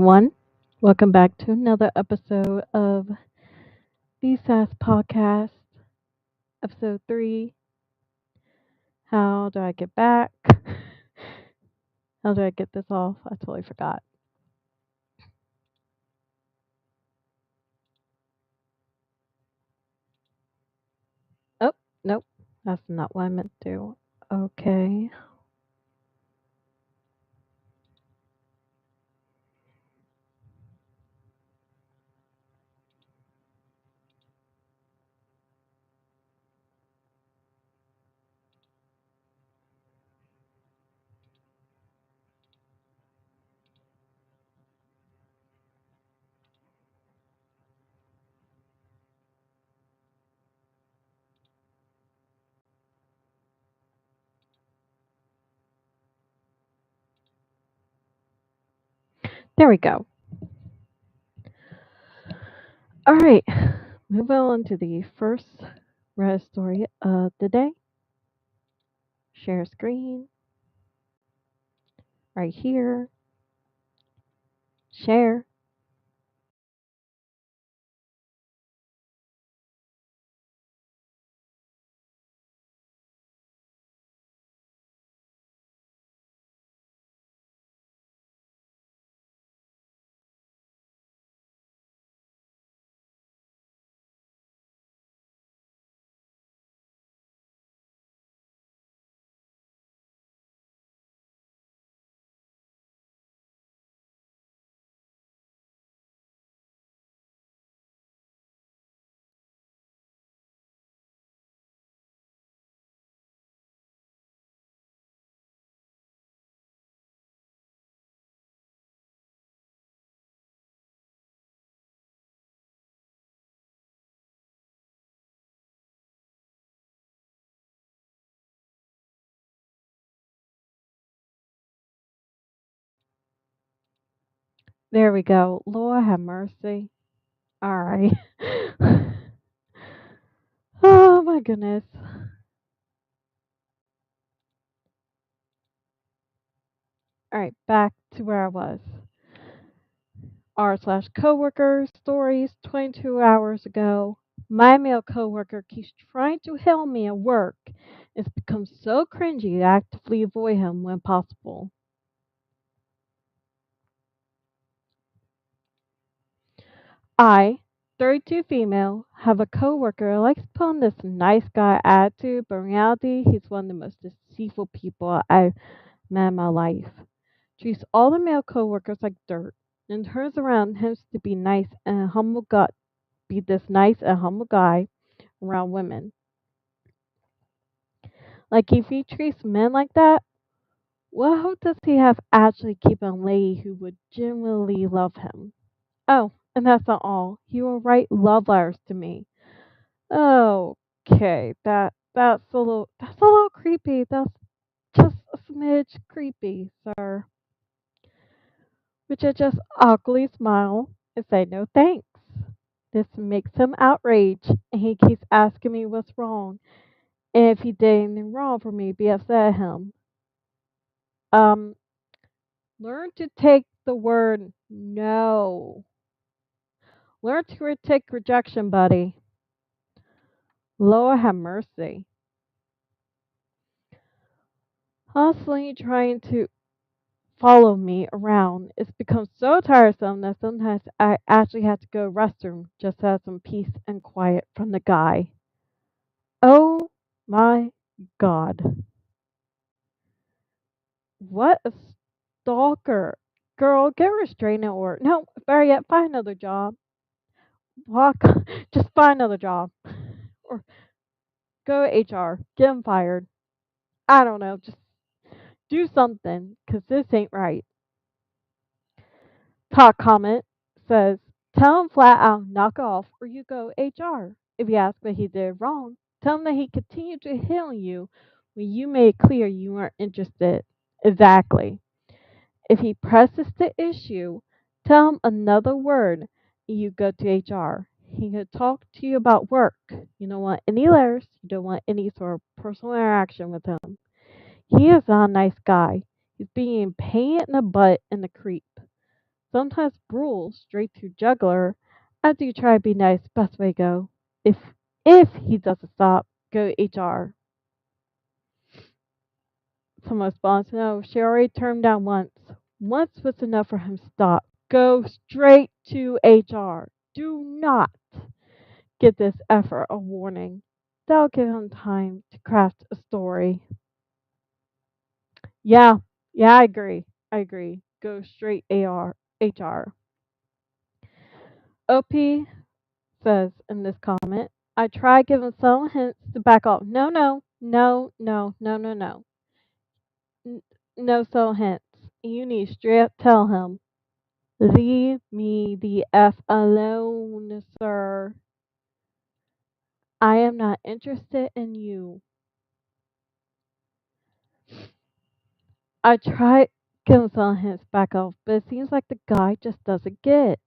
everyone. Welcome back to another episode of the Sass podcast, episode 3. How do I get back? How do I get this off? I totally forgot. Oh, nope. That's not what I meant to do. Okay. There we go. All right. Move on to the first red story of the day. Share screen right here. Share. There we go. Lord have mercy. All right. Oh my goodness. All right, back to where I was. R slash coworker stories 22 hours ago. My male coworker keeps trying to hail me at work. It's become so cringy to actively avoid him when possible. I, 32 female, have a coworker who likes to put on this nice guy attitude, but in reality, he's one of the most deceitful people I've met in my life. Treats all the male coworkers like dirt, and turns around and tends to be nice and humble gut be this nice and humble guy around women. Like if he treats men like that, what hope does he have actually keeping a lady who would genuinely love him? Oh, and that's not all. He will write love letters to me. Okay, that's a little creepy. That's just a smidge creepy, sir. Which I just awkwardly smile and say no thanks. This makes him outraged, and he keeps asking me what's wrong, and if he did anything wrong for me to be upset at him. Um, Learn to take the word no. Learn to take rejection, buddy. Lord have mercy. Constantly trying to follow me around. It's become so tiresome that sometimes I actually have to go restroom just to have some peace and quiet from the guy. Oh my god. What a stalker. Girl, get a restraining order. No, better yet, find another job. Walk, just find another job. Or go to HR. Get him fired. I don't know. Just do something, 'cause this ain't right. Talk comment says, tell him flat out, knock off, or you go HR. If you ask what he did wrong, tell him that he continued to hit on you when you made clear you weren't interested. Exactly. If he presses the issue, tell him another word and you go to HR. He could talk to you about work. You don't want any letters. You don't want any sort of personal interaction with him. He is not a nice guy. He's being a pain in the butt and a creep. sometimes brutal, straight to jugular. After you try to be nice, best way to go. If he doesn't stop, go to HR. Someone responds, no, she already turned down once. Once was enough for him to stop. Go straight to HR. Do not give this effort a warning. That'll give him time to craft a story. Yeah, yeah, I agree. I agree. Go straight HR. OP says in this comment, I try giving some hints to back off. No, no, no, no, no, no, no. N- no subtle hints. You need to straight up tell him, leave me the F alone, sir. I am not interested in you. I tried giving some hints back off, but it seems like the guy just doesn't get it.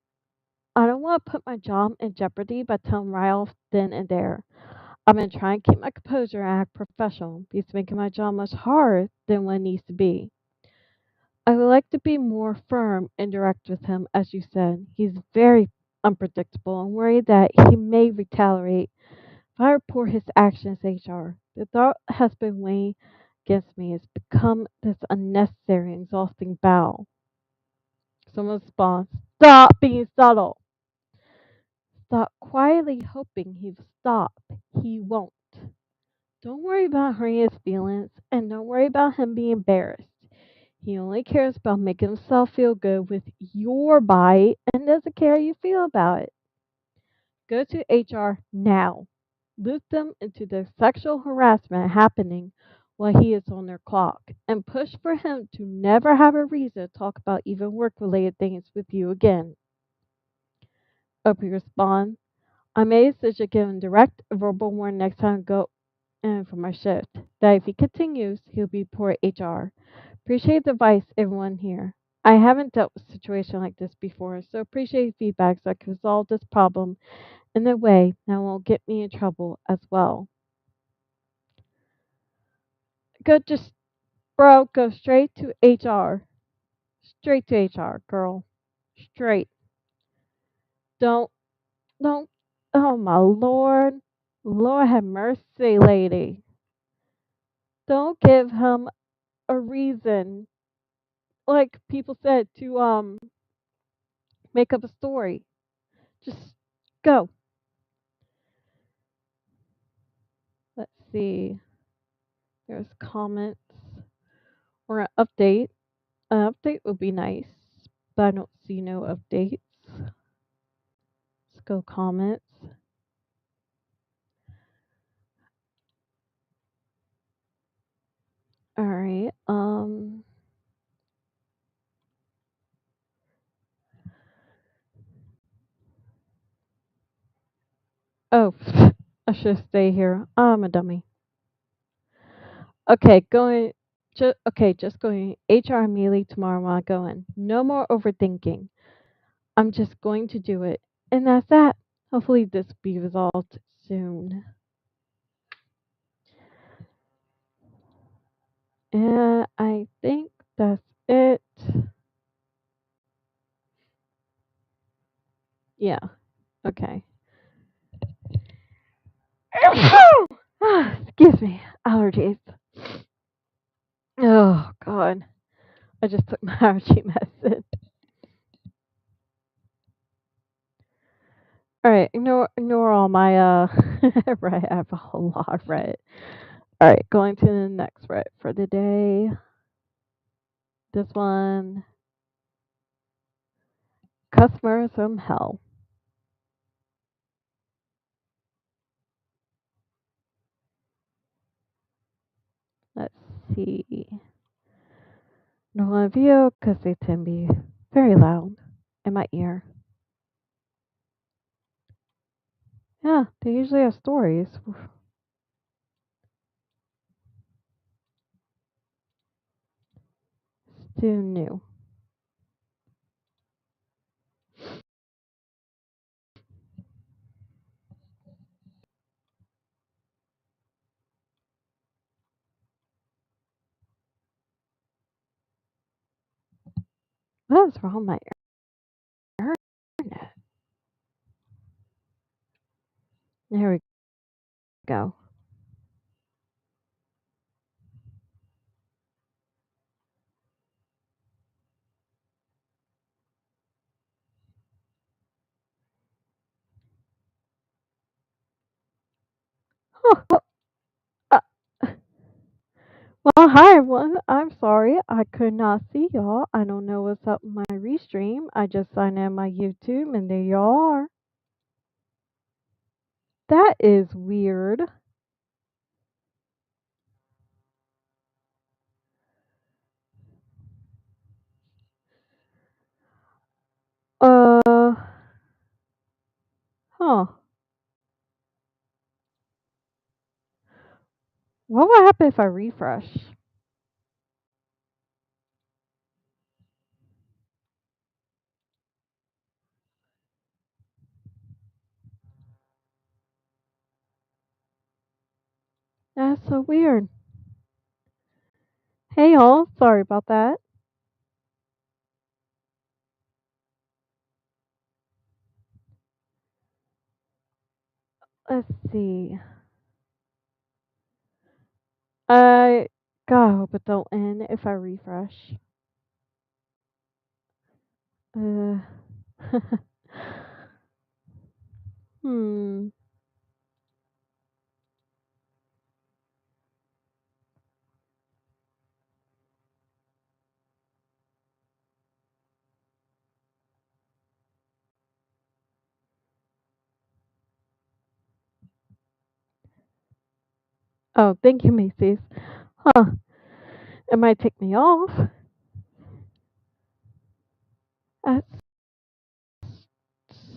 I don't want to put my job in jeopardy by telling right off then and there. I've been trying to keep my composure and act professional. It's making my job much harder than what it needs to be. I would like to be more firm and direct with him, as you said. He's very unpredictable and worried that he may retaliate if I report his actions to HR. The thought has been weighing against me. It's become this unnecessary and exhausting battle. Someone responds, stop being subtle. Stop quietly hoping he'll stop. He won't. Don't worry about hurting his feelings, and don't worry about him being embarrassed. He only cares about making himself feel good with your bite and doesn't care how you feel about it. Go to HR now. Loop them into the sexual harassment happening while he is on their clock, and push for him to never have a reason to talk about even work related things with you again. Opie responds, I made a decision to give him direct verbal warning next time I go in for my shift. That if he continues, he'll be poor HR. Appreciate the advice, everyone here. I haven't dealt with a situation like this before, so appreciate feedback so I can resolve this problem in a way that won't get me in trouble as well. Just, bro, go straight to HR. Straight to HR, girl. Straight. Don't, don't, oh my lord. Lord have mercy, lady. Don't give him a reason, like people said, to make up a story. Just go. Let's see. There's comments or an update. An update would be nice, but I don't see no updates. Let's go comments. All right. Oh, I should stay here. I'm a dummy. Okay, going. Just going HR immediately tomorrow when I go in. No more overthinking. I'm just going to do it, and that's that. Hopefully, this will be resolved soon. And I think that's it. Yeah. Okay. Excuse me. Allergies. Oh God. I just took my allergy medicine. All right. Ignore all my right. I have a whole lot right. All right. Going to the next right for the day. This one. Customers from hell. Let's see. No one view because they tend to be very loud in my ear. Yeah, they usually have stories. Still new. What is wrong with my Here we go. Huh. Uh, well, hi everyone. I'm sorry I could not see y'all. I don't know what's up with my restream. I just signed in my YouTube and there y'all are. That is weird. Uh, huh. What would happen if I refresh? That's so weird. Hey y'all, sorry about that. Let's see. I God, I hope it don't end if I refresh. Uh, hmm. Oh, thank you, Macy's. Huh. It might take me off. That's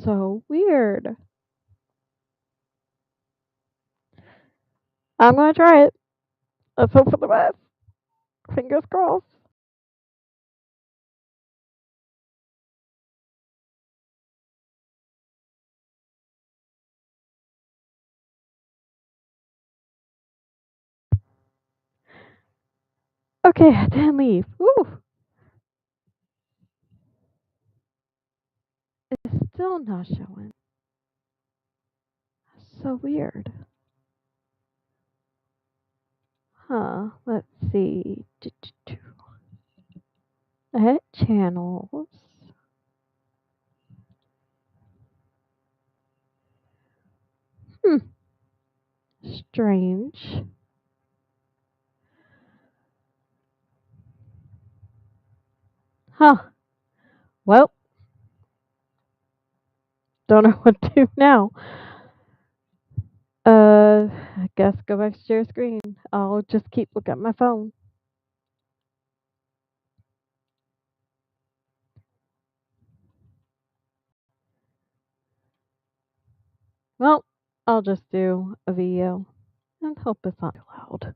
so weird. I'm gonna try it. Let's hope for the best. Fingers crossed. Okay, I didn't leave. Woo! It's still not showing. So weird. Huh. Let's see. Edit channels. Hmm. Strange. Huh. Well, don't know what to do now. I guess go back to share screen. I'll just keep looking at my phone. Well, I'll just do a video and hope it's not too loud.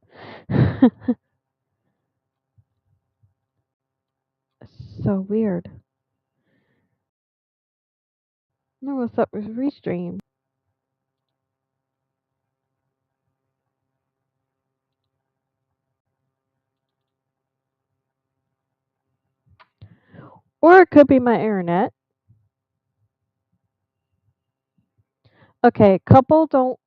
So weird. I don't know what's up with Restream. Or it could be my internet. Okay, couple don't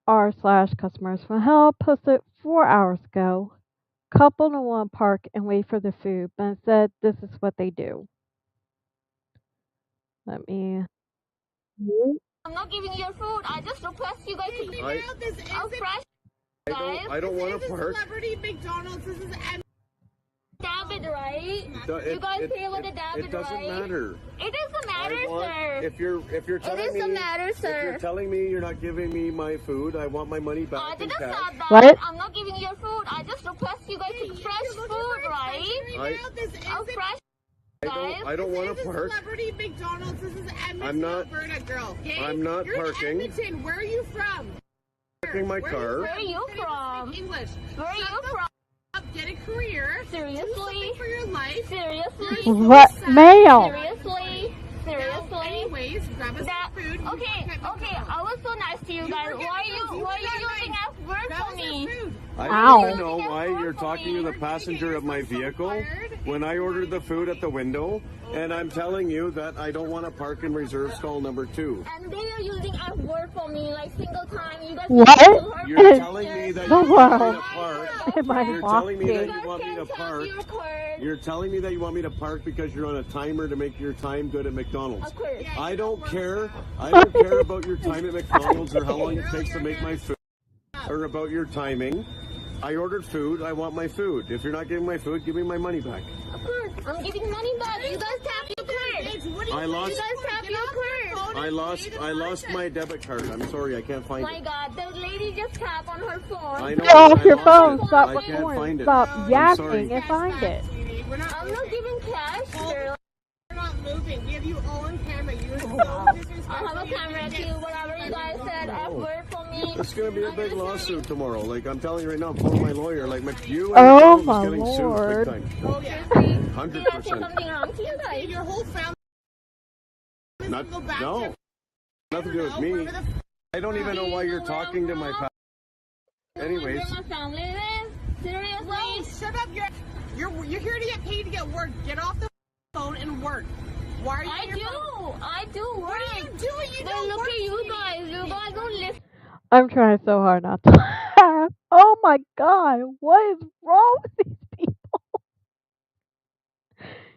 r/customers for help posted 4 hours ago. Couple don't want to park and wait for the food, but instead this is what they do. Let me. I'm not giving you your food. I just request you guys to clean out this fresh. I don't want to park. Celebrity McDonald's. This is David, right? You guys pay with a David, right? It doesn't matter. It doesn't matter, sir. If you're telling me, it doesn't matter, sir. If you're telling me you're not giving me my food, I want my money back. I in didn't say cash. that. What? I'm not giving you your food. I just request you guys to fresh food, right? Fresh. I don't want to park. Celebrity McDonald's. This is Edmonton, I'm not, Alberta, girl. Okay? I'm not You're parking. In Edmonton. Where are you from? Parking my car. Where are you from? English. Where are you from? Get a career. Seriously? Do something for your life. Seriously? What? Mail. Seriously? Seriously? Anyways, grab us some food. Okay, I was so nice to you guys. Why are you using F word for me? I Ow. don't even know why you're talking to the passenger of my vehicle when I ordered the food at the window, and I'm telling you that I don't want to park in reserve stall number 2. And they are using F word for me like single time. You guys What? are too hard. You're telling me that The you want me world to park. am I You're telling me that walking? you want me to park. Your card. You're telling me that you want me to park because you're on a timer to make your time good at McDonald's. Of course. I don't care. I don't care about your time at McDonald's or how long it takes to make my food or about your timing. I ordered food. I want my food. If you're not giving my food, give me my money back. Of course. I'm giving money back. You guys tap your card. I lost. You guys tap your card. I lost my debit card. I'm sorry, I can't find My it. God, the lady just tapped on her phone. I know. Get off I your lost phone. it. Stop I can't recording. find it. Stop I'm yapping sorry. and find it. We're not I'm not giving cash, girl. moving. We have you all on camera. You're so disrespectful. I have a camera too. Whatever you guys said, F word for me. It's gonna be a big lawsuit tomorrow. Like I'm telling you right now, I'm calling my lawyer. Like you Oh, and my getting Lord. sued big time. Oh, seriously? 100%. Did I say something wrong to you guys? Your whole family Not, go back no, to nothing to do with me. I don't even know why you're talking to my pal. Anyways, Where my family lives? Seriously? Well, shut up. You're here to get paid to get work. Get off the phone and work. Why are you on your phone? I do work. What are you doing? You But don't look work. at you guys. You guys don't listen. I'm trying so hard not to laugh. Oh my God, what is wrong with these people?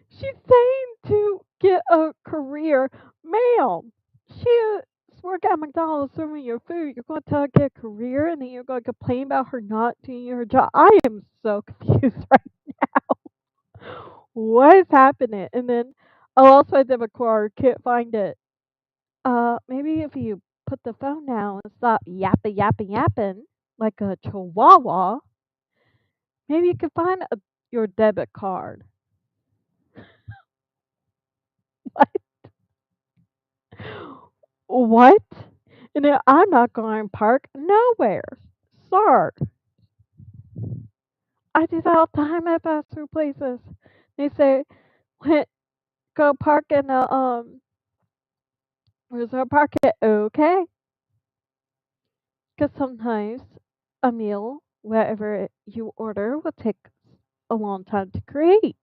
She's saying to get a career. Ma'am, she's working at McDonald's serving your food. You're going to tell her to get a career and then you're going to complain about her not doing her job. I am so confused right now. What is happening? And then, oh, also I did a card. Can't find it. Maybe if you put the phone down and stop yapping like a chihuahua, maybe you can find your debit card. What? What? And then I'm not going to park nowhere. Sir, I do that all the time at fast food places. They say, go park in the, reserve park it. Okay. Because sometimes a meal, whatever you order, will take a long time to create.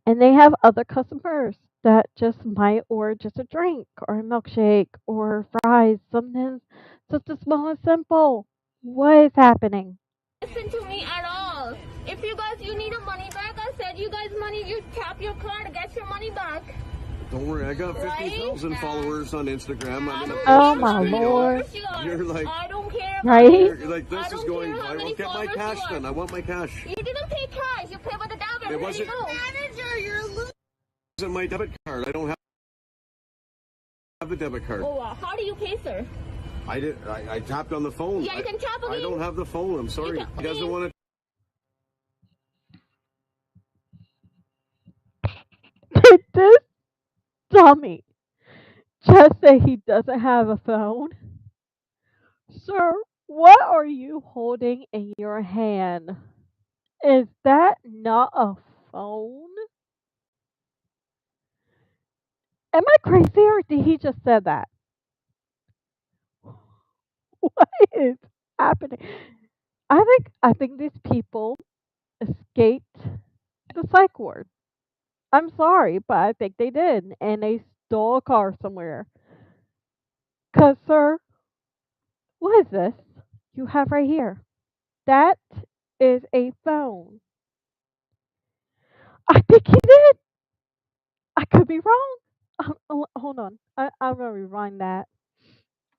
And they have other customers that just might order just a drink or a milkshake or fries, something just as small and simple. What is happening? Listen to me at all. If you need a money back, I said you guys money, you tap your card to get your money back. don't worry. I got 50,000 followers on Instagram. I'm gonna Oh post my this video. Lord. You're like, I don't care. Right? you're like this I is don't going care how viral. many Get my followers cash you then. are. I want my cash. You didn't pay cash. You paid with the debit. It wasn't- Manager, you're a loser. It's in my debit card. I don't have the debit card. Oh, how do you pay, sir? I tapped on the phone. Yeah, you can tap I again. don't have the phone. I'm sorry. can- He doesn't want This dummy just say he doesn't have a phone. Sir, what are you holding in your hand? Is that not a phone? Am I crazy or did he just say that? What is happening? I think these people escaped the psych ward. I'm sorry, but I think they did, and they stole a car somewhere. 'Cause, sir, what is this you have right here? That is a phone. I think he did. I could be wrong. Hold on. I'm gonna rewind that.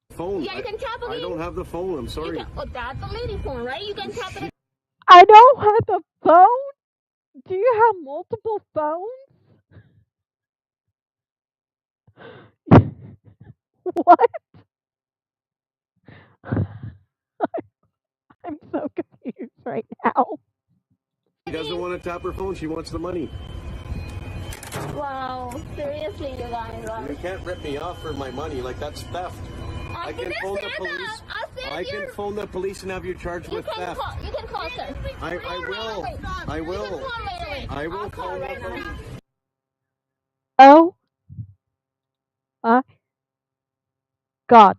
the phone. Yeah, you can tap I again. don't have the phone. I'm sorry. That's the lady phone, right? You can tap it. I don't have the phone. Do you have multiple phones? What? I'm so confused right now. She doesn't want to tap her phone. She wants the money. Wow, seriously, you guys. You can't rip me off for my money. Like that's theft. I can didn't phone say the police. that. I said I can phone the police and have you charged with theft. You can call, sir. I will. I will. Call right away. I will I'll call phone the right now. police. Oh My God.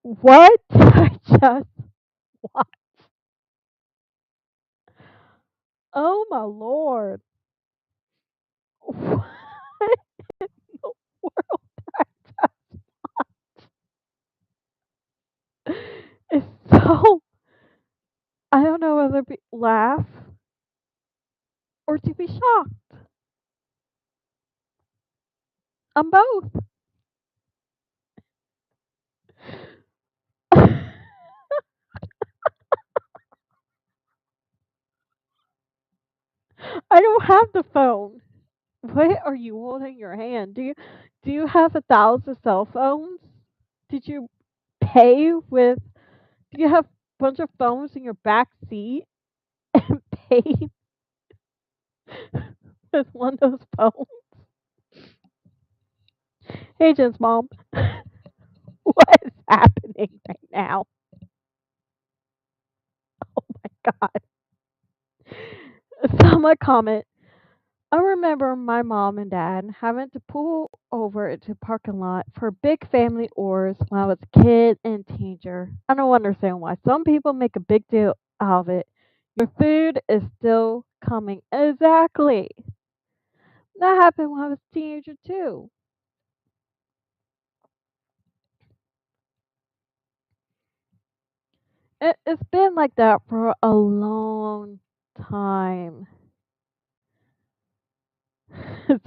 What did I just watch? Oh my lord. What in the world did I just It's so I don't know whether to laugh or to be shocked. I'm both. I don't have the phone. What are you holding in your hand? Do you have 1,000 cell phones? Did you pay with do you have a bunch of phones in your back seat and pay with one of those phones? Hey Jen's mom. What is happening right now? Oh my god. Someone comment. I remember my mom and dad having to pull over into a parking lot for big family orders when I was a kid and teenager. I don't understand why some people make a big deal out of it. Your food is still coming. Exactly. That happened when I was a teenager too. It's been like that for a long time.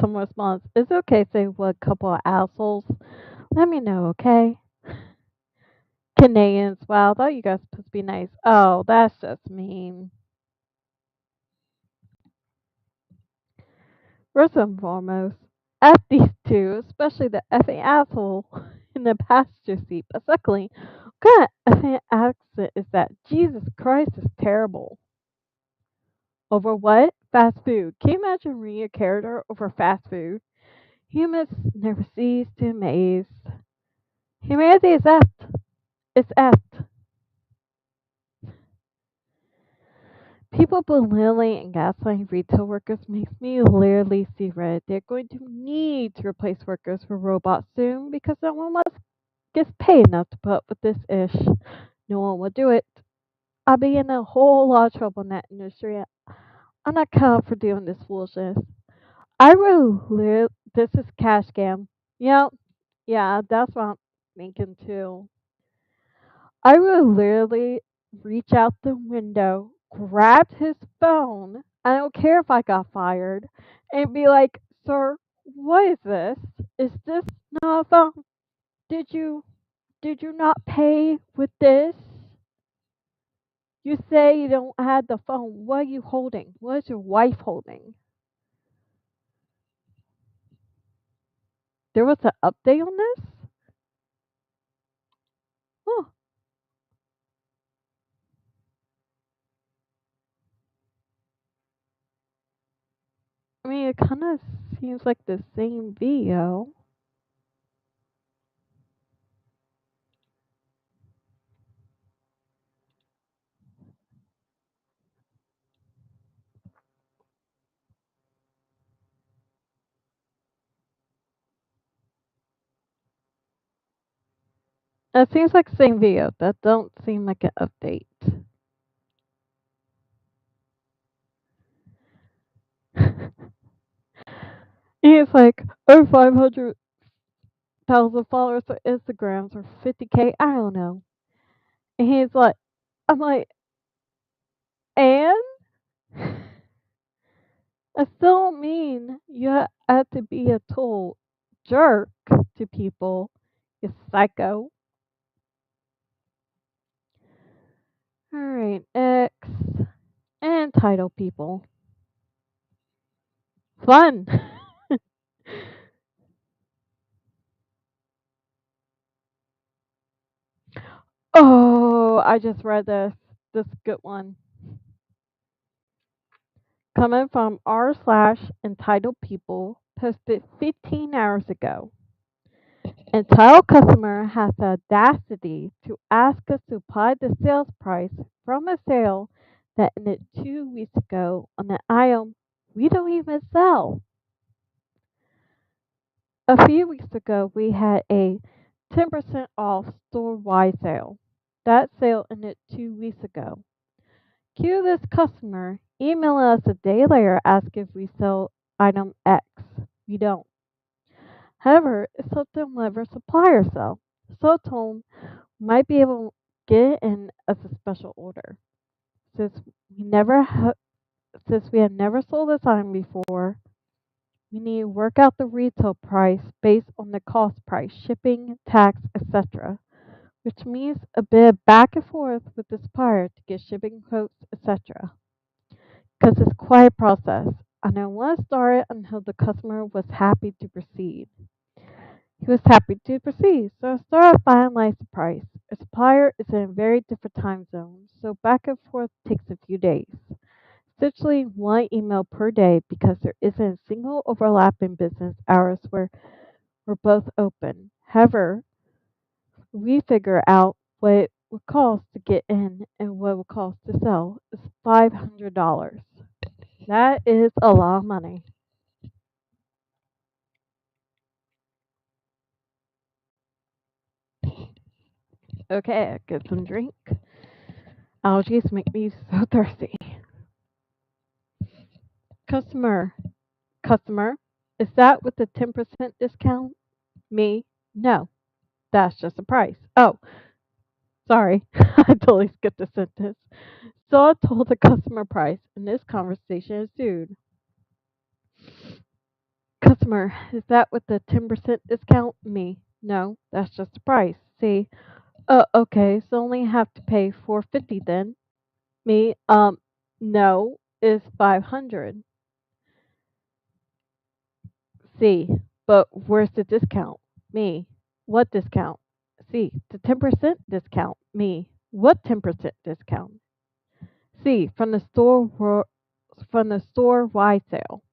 Someone responds, "It's okay to say what a couple of assholes. Let me know, okay?" Canadians, wow, I thought you guys supposed to be nice. Oh, that's just mean. First and foremost, F these two, especially the effing asshole in the passenger seat. But secondly, what kind of effing accent is that? Jesus Christ is terrible. Over what? Fast food. Can you imagine reading a character over fast food? Humans never cease to amaze. Humanity is effed. It's effed. People belittling and gaslighting retail workers makes me literally see red. They're going to need to replace workers with robots soon because no one else gets paid enough to put up with this ish. No one will do it. I'll be in a whole lot of trouble in that industry. I'm not cut out for doing this foolishness. I will live. This is cash scam. Yep. Yeah, that's what I'm thinking too. I would literally reach out the window, grab his phone. I don't care if I got fired, and be like, "Sir, what is this? Is this not a phone? Did you not pay with this? You say you don't have the phone. What are you holding? What is your wife holding?" There was an update on this? Oh, I mean, it kind of seems like the same video. It seems like the same video. That don't seem like an update. He's like, over 500,000 followers on Instagrams or 50K, I don't know. And he's like, I'm like, and I still don't mean you have to be a total jerk to people, you psycho. Alright, X. And title people. Fun. Oh, I just read this. This good one. Coming from r slash entitled people, posted 15 hours ago. Entitled customer has the audacity to ask us to apply the sales price from a sale that ended 2 weeks ago on an item we don't even sell. A few weeks ago, we had a 10% off store wide sale. That sale ended 2 weeks ago. Cue this customer emailing us a day later asking if we sell item X. We don't. However, it's something whatever supplier sell. So I told him might be able to get it in as a special order. Since we never ha- since we had never sold this item before, we need to work out the retail price based on the cost price, shipping, tax, etc., which means a bit of back and forth with the supplier to get shipping quotes, etc. Because it's quite a process. I don't want to start it until the customer was happy to proceed. He was happy to proceed, so I started finalizing the price. A supplier is in a very different time zone, so back and forth takes a few days. Essentially one email per day because there isn't a single overlapping business hours where we're both open. However, we figure out what it would cost to get in and what it would cost to sell is $500. That is a lot of money. Okay, I get some drink. Allergies make me so thirsty. Customer, customer, is that with the 10% discount? Me? No, that's just the price. Oh, sorry, I totally skipped a sentence. So I told the customer price, and this conversation ensued. Customer, is that with the 10% discount? Me? No, that's just the price. See? Okay, so only have to pay 450 then. Me? No, is 500. C. But where's the discount? Me. What discount? C. The 10% discount. Me. What 10% discount? C. From the store wide sale.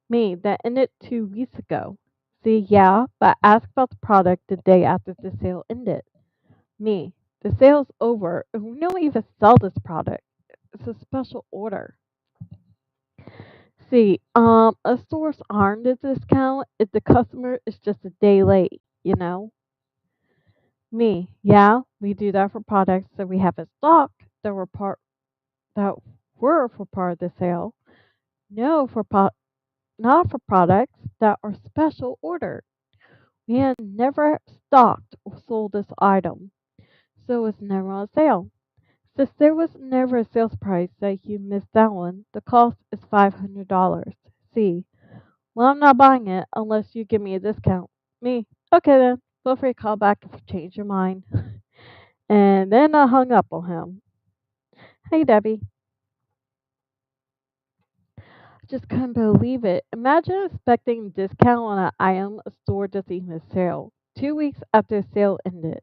Me. That ended 2 weeks ago. C. Yeah, but ask about the product the day after the sale ended. Me. The sale's over and we don't even sell this product. It's a special order. See, a store's aren't a discount if the customer is just a day late, you know? Me, yeah, we do that for products that we have in stock that were for part of the sale. No, not for products that are special order. We had never stocked or sold this item, so it was never on sale. Since there was never a sales price that you missed that one, the cost is $500. See, well, I'm not buying it unless you give me a discount. Me, okay then. Feel free to call back if you change your mind. And then I hung up on him. Hey, Debbie. I just couldn't believe it. Imagine expecting a discount on an item a store doesn't even sell. 2 weeks after the sale ended.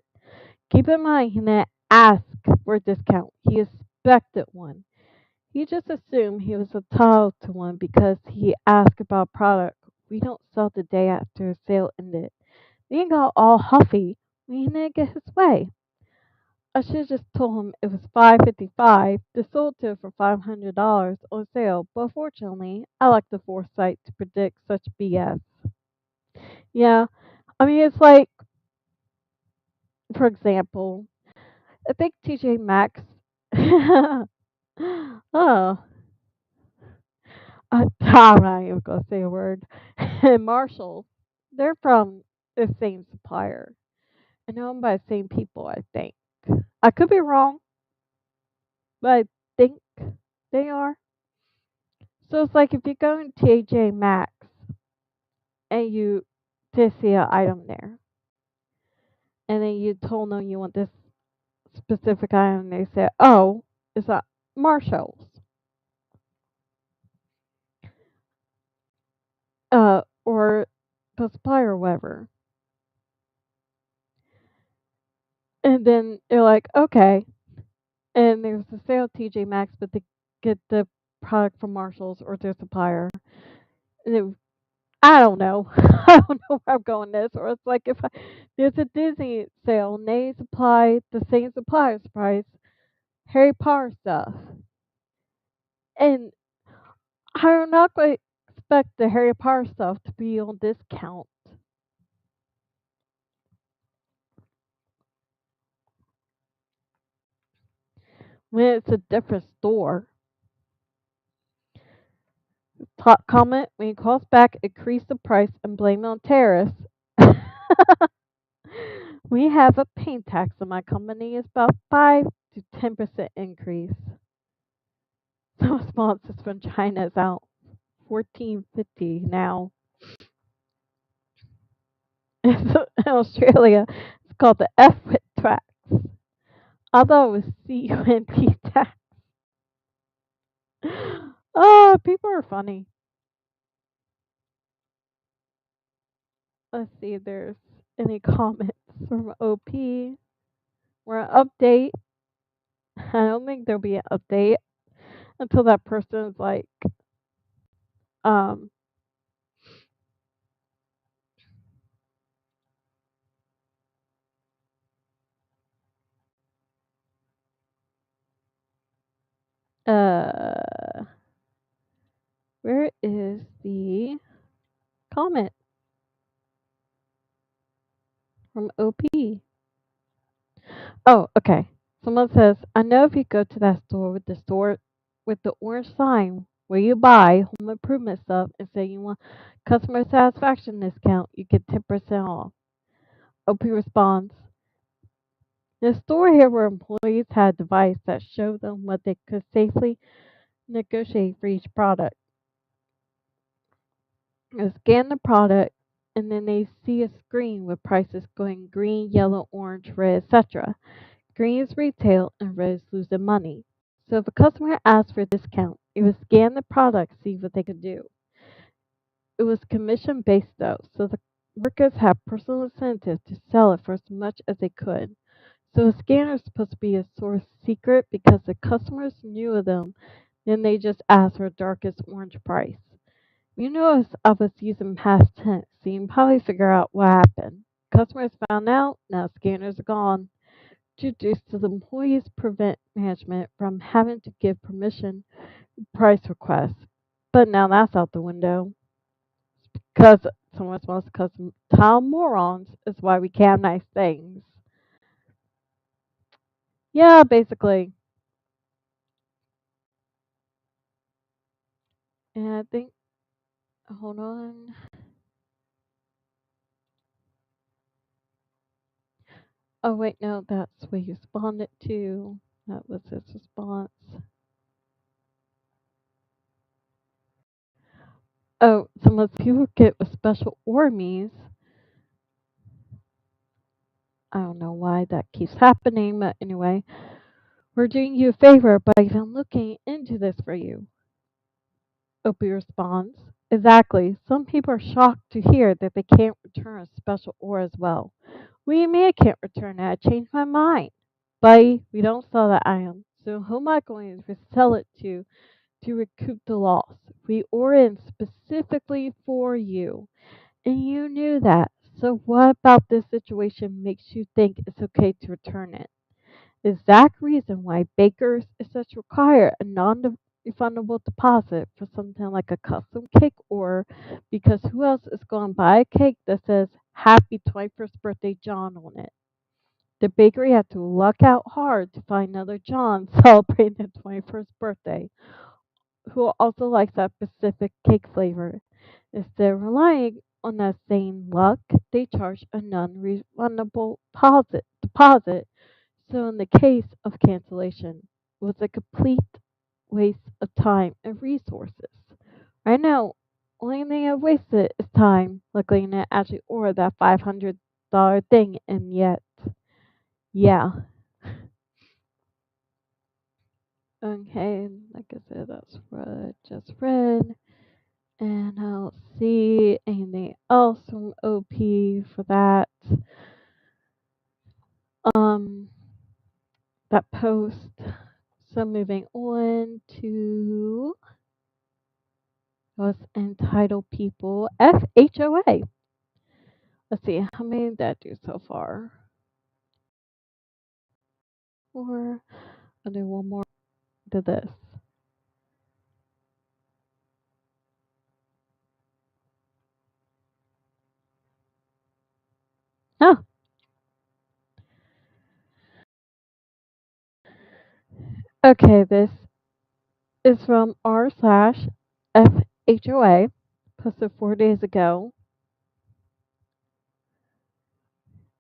Keep in mind, he didn't ask for a discount. He expected one. He just assumed he was entitled to one because he asked about a product we don't sell the day after the sale ended. He got all huffy when he didn't get his way. I should have just told him it was $555. They sold to it for $500 on sale, but fortunately, I lacked the foresight to predict such BS. Yeah, I mean, it's like, for example, I think TJ Maxx. Oh, I'm not even going to say a word. And Marshalls, they're from the same supplier and owned by the same people, I think. I could be wrong, but I think they are. So it's like if you go in TJ Maxx and you just see an item there, and then you told them you want this specific item, and they say, "Oh, it's at Marshalls, or the supplier, or whatever," and then you're like, "Okay," and there's a sale at TJ Maxx, but they get the product from Marshalls or their supplier. And I don't know. I don't know where I'm going this. Or it's like if there's a Disney sale and they supply the same supplier's price, Harry Potter stuff. And I'm not going to expect the Harry Potter stuff to be on discount. when it's a different store. Top comment: when he calls back, increase the price and blame it on tariffs. We have a paint tax in my company. It's about 5 to 10% increase. The responses from China is out 14.50 now. In Australia, it's called the F-wit tax. I thought it was C-U-N-T tax. Oh, people are funny. Let's see if there's any comments from OP. We're an update. I don't think there'll be an update until that person is like, um, uh, where is the comment from OP? Oh, okay. Someone says, I know if you go to that store with the orange sign where you buy home improvement stuff and say you want customer satisfaction discount, you get 10% off. OP responds, the store here where employees had a device that showed them what they could safely negotiate for each product. They scan the product and then they see a screen with prices going green, yellow, orange, red, etc. Green is retail and red is losing money. So if a customer asks for a discount, it would scan the product, see what they could do. It was commission based though, so the workers had personal incentive to sell it for as much as they could. So a scanner is supposed to be a source secret because the customers knew of them, then they just asked for darkest orange price. You notice I was using past tense, so you can probably figure out what happened. Customers found out, now scanners are gone. Introduced to the employees prevent management from having to give permission to price requests. But now that's out the window. Because someone wants to custom tile morons is why we can't have nice things. Yeah, basically. And I think, hold on. Oh, wait, no, that's what he responded to. That was his response. Oh, some people get with special ormies. I don't know why that keeps happening, but anyway, we're doing you a favor by even looking into this for you. Opie responds, exactly. Some people are shocked to hear that they can't return a special ore as well. What do you mean I can't return it? I changed my mind. Buddy, we don't sell that item. So who am I going to sell it to recoup the loss? We ordered it specifically for you. And you knew that. So what about this situation makes you think it's okay to return it? The exact reason why bakers is such require a non-refundable deposit for something like a custom cake order, because who else is going to buy a cake that says Happy 21st Birthday John on it? The bakery had to luck out hard to find another John celebrating their 21st birthday who also likes that specific cake flavor. Instead of relying on that same luck, they charge a non-refundable deposit. So in the case of cancellation, it was a complete waste of time and resources. Right now, only thing I've wasted is time looking at actually order that $500 thing, and yet, yeah. Okay, like I said, that's what I just read. And I'll see anything else from OP for that. Um, that post. So moving on to what's entitled People FHOA. Let's see, how many did I do so far? 4. I'll do one more to this. Oh, Okay, this is from r/FHOA, posted 4 days ago.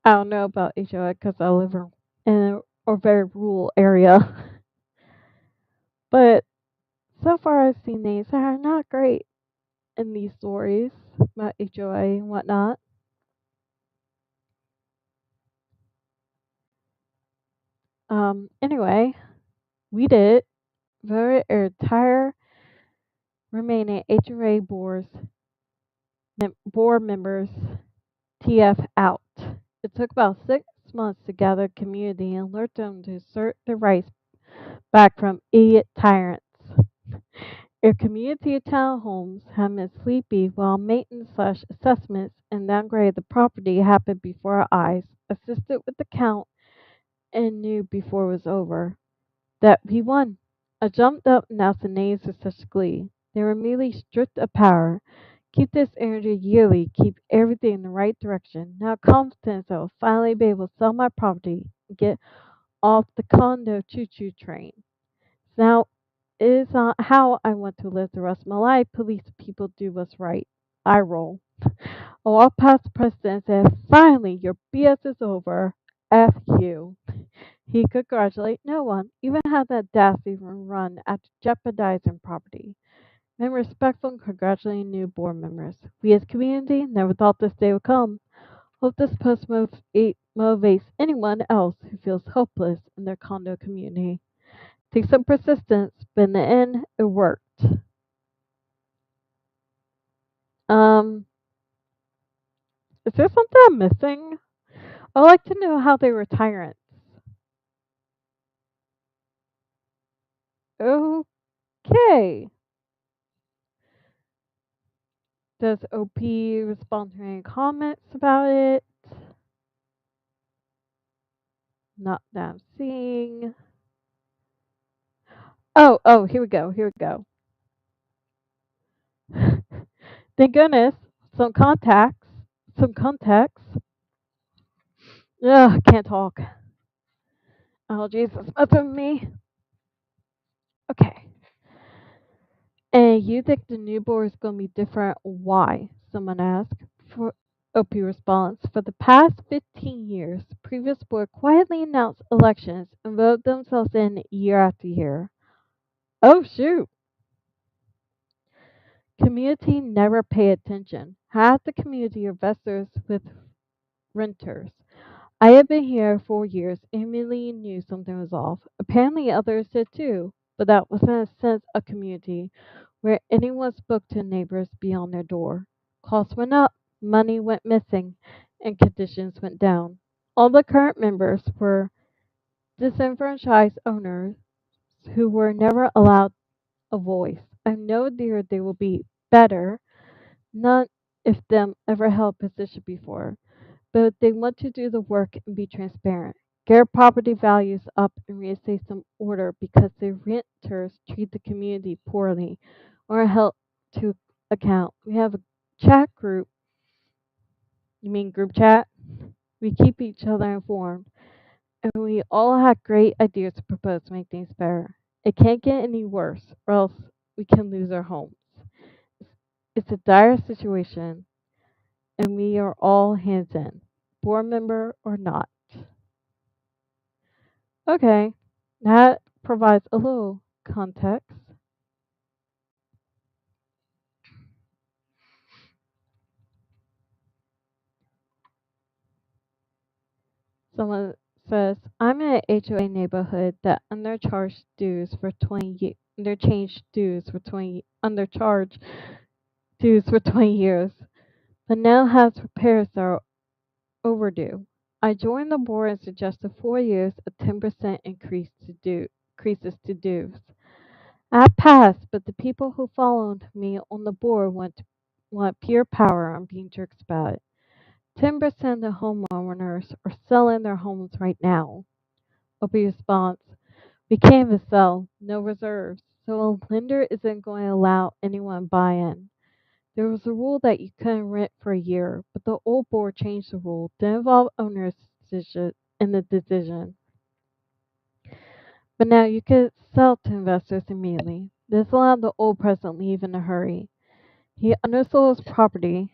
I don't know about HOA because I live in a very rural area. But so far, I've seen these that are not great in these stories about HOA and whatnot. Anyway, we did voted our entire remaining HOA board members TF out. It took about 6 months to gather a community and alert them to assert their rights back from idiot tyrants. Our community townhomes have been sleepy while maintenance/assessments and downgrade of the property happened before our eyes, assisted with the count, and knew before it was over that we won. I jumped up and announced the names with such glee. They were immediately stripped of power. Keep this energy yearly, keep everything in the right direction. Now confidence I will finally be able to sell my property and get off the condo choo-choo train. Now is not how I want to live the rest of my life. Police people do what's right. I roll. I walk past the president and say, finally, your BS is over. F you. He congratulated no one, even had the audacity to run after jeopardizing property. And respectful and congratulating new board members. We as a community never thought this day would come. Hope this post motivates anyone else who feels hopeless in their condo community. Takes some persistence, but in the end, it worked. Um, is there something I'm missing? I'd like to know how they were tyrants. Okay. Does OP respond to any comments about it? Not that I'm seeing. Oh, here we go. Here we go. Thank goodness. Some contacts. Some context. Ugh, can't talk. Oh, Jesus. That's with me. Okay. And you think the new board is going to be different? Why? Someone asked. For OP response, for the past 15 years, the previous board quietly announced elections and voted themselves in year after year. Oh, shoot. Community never pay attention. Half the community are investors with renters. I had been here 4 years and immediately knew something was off. Apparently others did too, but that wasn't a sense of community where anyone spoke to neighbors beyond their door. Costs went up, money went missing, and conditions went down. All the current members were disenfranchised owners who were never allowed a voice. I have no idea they will be better, none of them ever held a position before, but they want to do the work and be transparent. Get property values up and reinstate some order because the renters treat the community poorly or are held to account. We have a chat group. You mean group chat? We keep each other informed, and we all have great ideas to propose to make things better. It can't get any worse, or else we can lose our homes. It's a dire situation, and we are all hands in, board member or not. Okay, that provides a little context. Someone says, I'm in an HOA neighborhood that undercharged dues for 20 underchanged dues for 20 undercharged dues for 20 years, but now has repairs that are overdue. I joined the board and suggested 4 years a 10% increases to dues. I passed, but the people who followed me on the board want pure power and being jerks about it. 10% of homeowners are selling their homes right now. OP response, we can't even sell, no reserves, so a lender isn't going to allow anyone buy in. There was a rule that you couldn't rent for a year, but the old board changed the rule to involve owners decision in the decision. But now you could sell to investors immediately. This allowed the old president to leave in a hurry. He undersold his property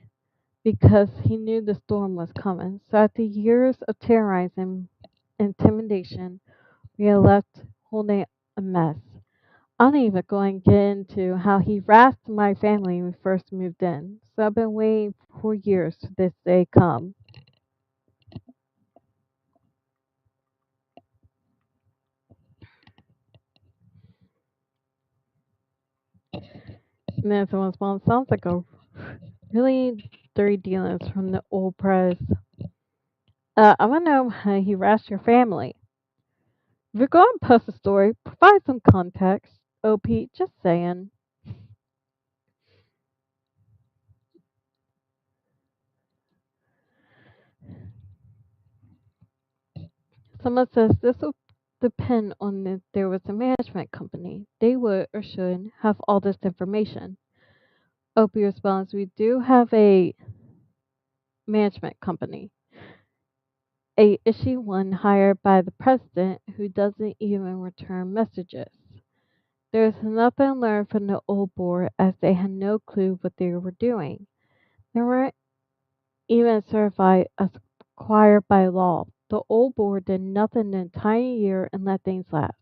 because he knew the storm was coming. So after years of terrorizing intimidation, we are left holding a mess. I'm not even going to get into how he harassed my family when we first moved in. So I've been waiting for years for this day come. And then someone's mom sounds like a really dirty dealings from the old press. I want to know how he harassed your family. If you're going to post a story, provide some context. OP, just saying. Someone says this will depend on if there was a management company. They would or should have all this information. OP responds, we do have a management company, a issue one hired by the president who doesn't even return messages. There's nothing learned from the old board as they had no clue what they were doing. They weren't even certified as required by law. The old board did nothing the entire year and let things lapse,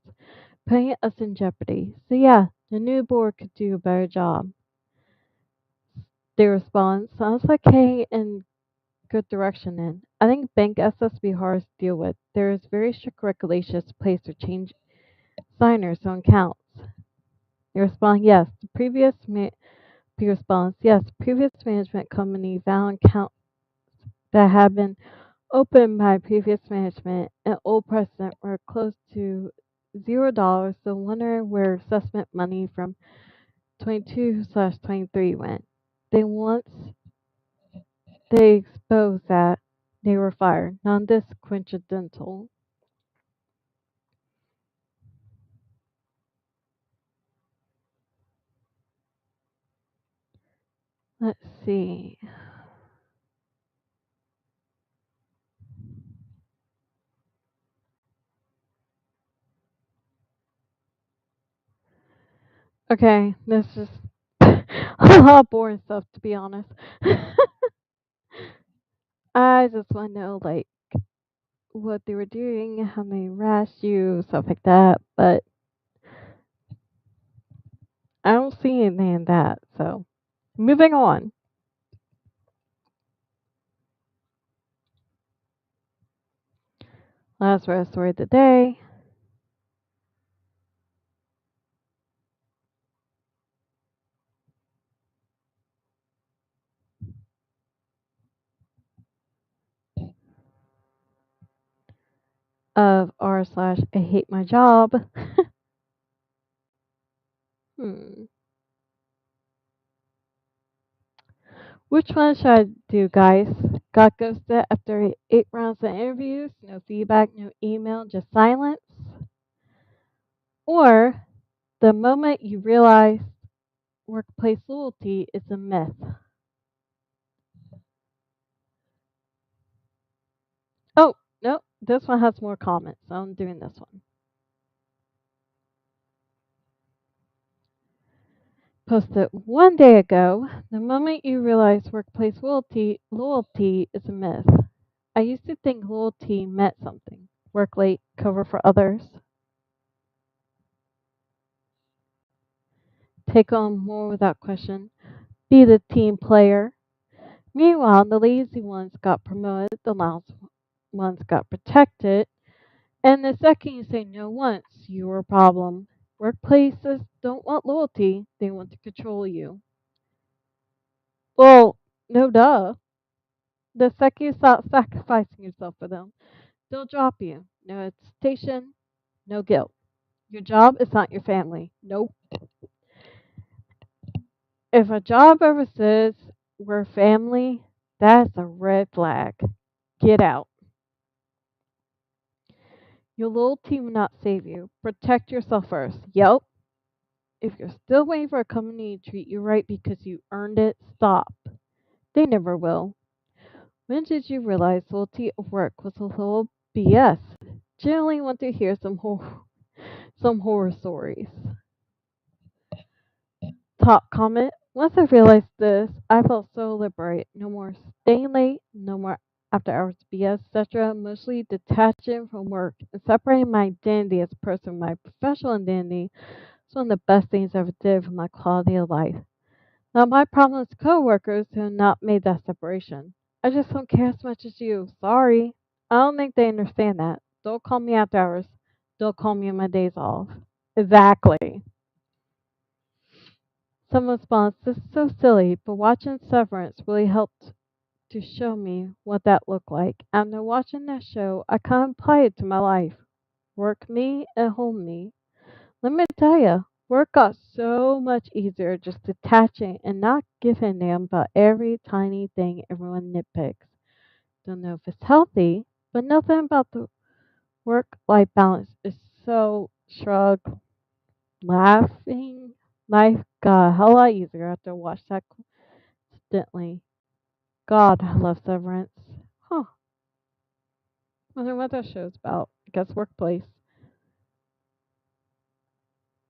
putting us in jeopardy. So yeah, the new board could do a better job. Their response sounds like heading in good direction in. I think bank access be hard to deal with. There is very strict regulations placed to change signers on accounts. They respond, yes. Previous management company found accounts that had been opened by previous management and old president were close to $0. So wondering where assessment money from 22/23 went. They once they exposed that they were fired. None this coincidental. Let's see. Okay, this is a lot of boring stuff to be honest. I just want to know like what they were doing, how they harassed you, stuff like that. But I don't see anything in that. So moving on. Last rest story of the day of r// I hate my job. hmm. Which one should I do, guys? Got ghosted after 8 rounds of interviews, no feedback, no email, just silence? Or the moment you realize workplace loyalty is a myth? Oh, no, this one has more comments, so I'm doing this one. Posted 1 day ago, the moment you realize workplace loyalty is a myth. I used to think loyalty meant something. Work late, cover for others, take on more without question, be the team player. Meanwhile, the lazy ones got promoted, the loud ones got protected, and the second you say no once, you're a problem. Workplaces don't want loyalty, they want to control you. Well, no duh. The second you stop sacrificing yourself for them, they'll drop you. No hesitation, no guilt. Your job is not your family. Nope. If a job ever says we're family, that's a red flag. Get out. Your loyalty will not save you. Protect yourself first. Yep. If you're still waiting for a company to treat you right because you earned it, stop. They never will. When did you realize loyalty of work was a little BS? Generally want to hear some Some horror stories. Top comment. Once I realized this, I felt so liberated. No more staying late, no more after hours BS, etc. Mostly detaching from work and separating my identity as a person from my professional identity. It's one of the best things I ever did for my quality of life. Now, my problem is coworkers who have not made that separation. I just don't care as much as you. Sorry. I don't think they understand that. Don't call me after hours. Don't call me on my days off. Exactly. Some response, this is so silly, but watching Severance really helped to show me what that looked like. After watching that show, I kind of applied it to my life. Work me and home me. Let me tell you, work got so much easier just detaching and not giving a damn about every tiny thing everyone nitpicks. Don't know if it's healthy, but nothing about the work life balance is so shrug laughing. Life got a hell lot easier after I watched that constantly. God, I love Severance. Huh. Wonder what that show's about. I guess workplace.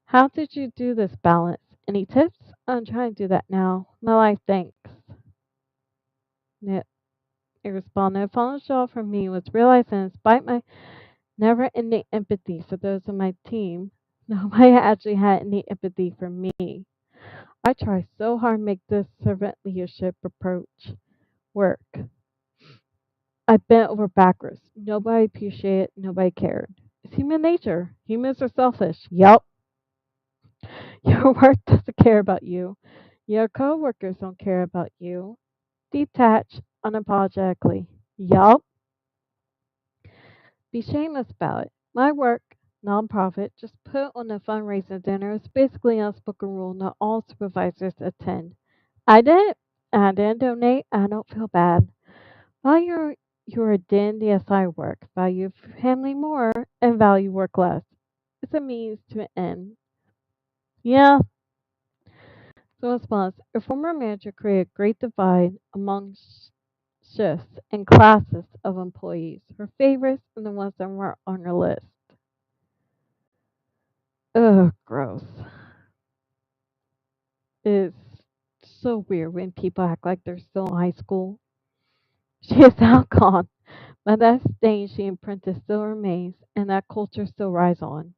How did you do this balance? Any tips? I'm trying to do that now. My life, thanks. Nip. I responded. Final straw for me was realizing, despite my never ending empathy for those on my team, nobody actually had any empathy for me. I try so hard to make this servant leadership approach work. I bent over backwards. Nobody appreciated it. Nobody cared. It's human nature. Humans are selfish. Yup. Your work doesn't care about you. Your coworkers don't care about you. Detach unapologetically. Yup. Be shameless about it. My work, nonprofit, just put on a fundraiser dinner. It's basically an unspoken rule not all supervisors attend. I didn't. I didn't donate. I don't feel bad. Value your identity as I work. Value family more and value work less. It's a means to an end. Yeah. So response. A former manager created a great divide among shifts and classes of employees. Her favorites and the ones that weren't on her list. Ugh, gross. It's so weird when people act like they're still in high school. She is now gone, but that stain she imprinted still remains, and that culture still rides on.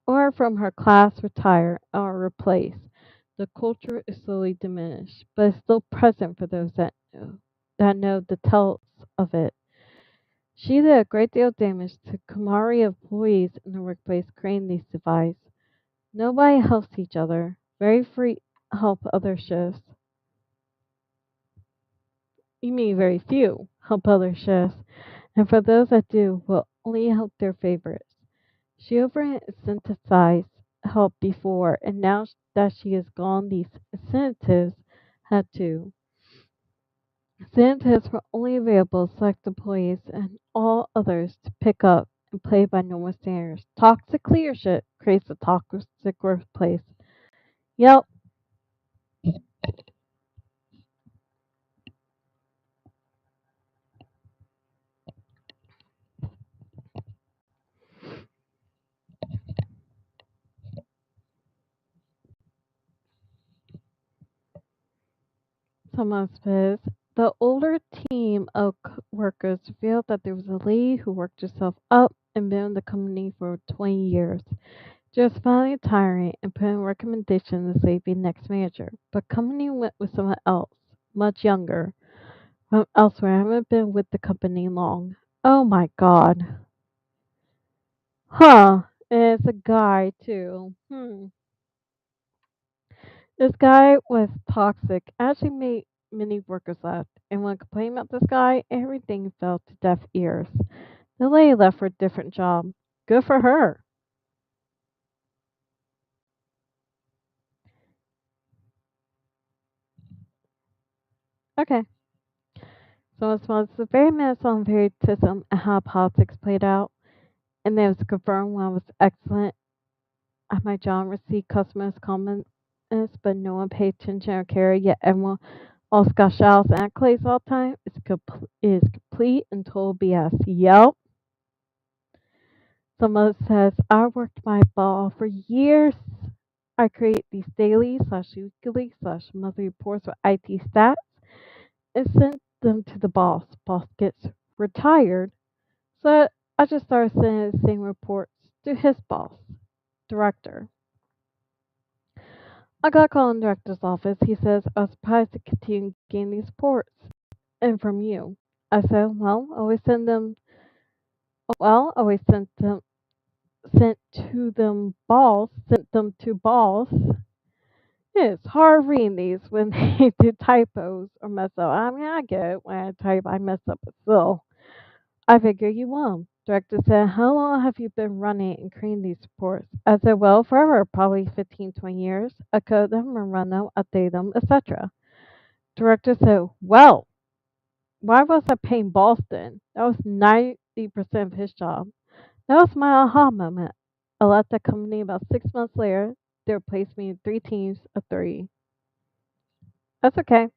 Or from her class retire or replace. The culture is slowly diminished, but is still present for those that know the tells of it. She did a great deal of damage to camaraderie of employees in the workplace creating these divides. Nobody helps each other. Very few help other shifts. You mean very few help other shifts. And for those that do, will only help their favorites. She over incentivized help before, and now that she is gone, these incentives had to. Incentives were only available to select employees and all others to pick up and play by normal standards. Toxic leadership creates a toxic workplace. Yep. Someone says the older team of workers revealed that there was a lady who worked herself up and been in the company for 20 years. She was finally retiring and put in recommendations as they be next manager, but company went with someone else, much younger, from elsewhere. I haven't been with the company long. Oh my god. Huh. And it's a guy too. This guy was toxic. Actually made many workers left. And when complaining about this guy, everything fell to deaf ears. The lady left for a different job. Good for her. Okay. So as well as the very minutes on patriotism and how politics played out, and it was confirmed when I was excellent at my job, received customers' comments, but no one paid attention or cared, yet everyone all got shouts and accolades all the time. Is complete and total BS. Yep. Someone says, I worked my ball for years. I create these daily slash weekly slash monthly reports with IT stats and sent them to the boss. Boss gets retired. So I just started sending the same reports to his boss, director. I got a call in the director's office. He says, I was surprised to continue getting these reports and from you. I said, always sent them to boss. It's hard reading these when they do typos or mess up. I mean, I get it when I type, I mess up, but still. I figure you won't. Director said, how long have you been running and creating these reports? I said, well, forever, probably 15, 20 years. I code them and run them, update them, etc. Director said, well, why was I paying Boston? That was 90% of his job. That was my aha moment. I left the company about 6 months later. They replaced me in 3 teams of 3. That's okay.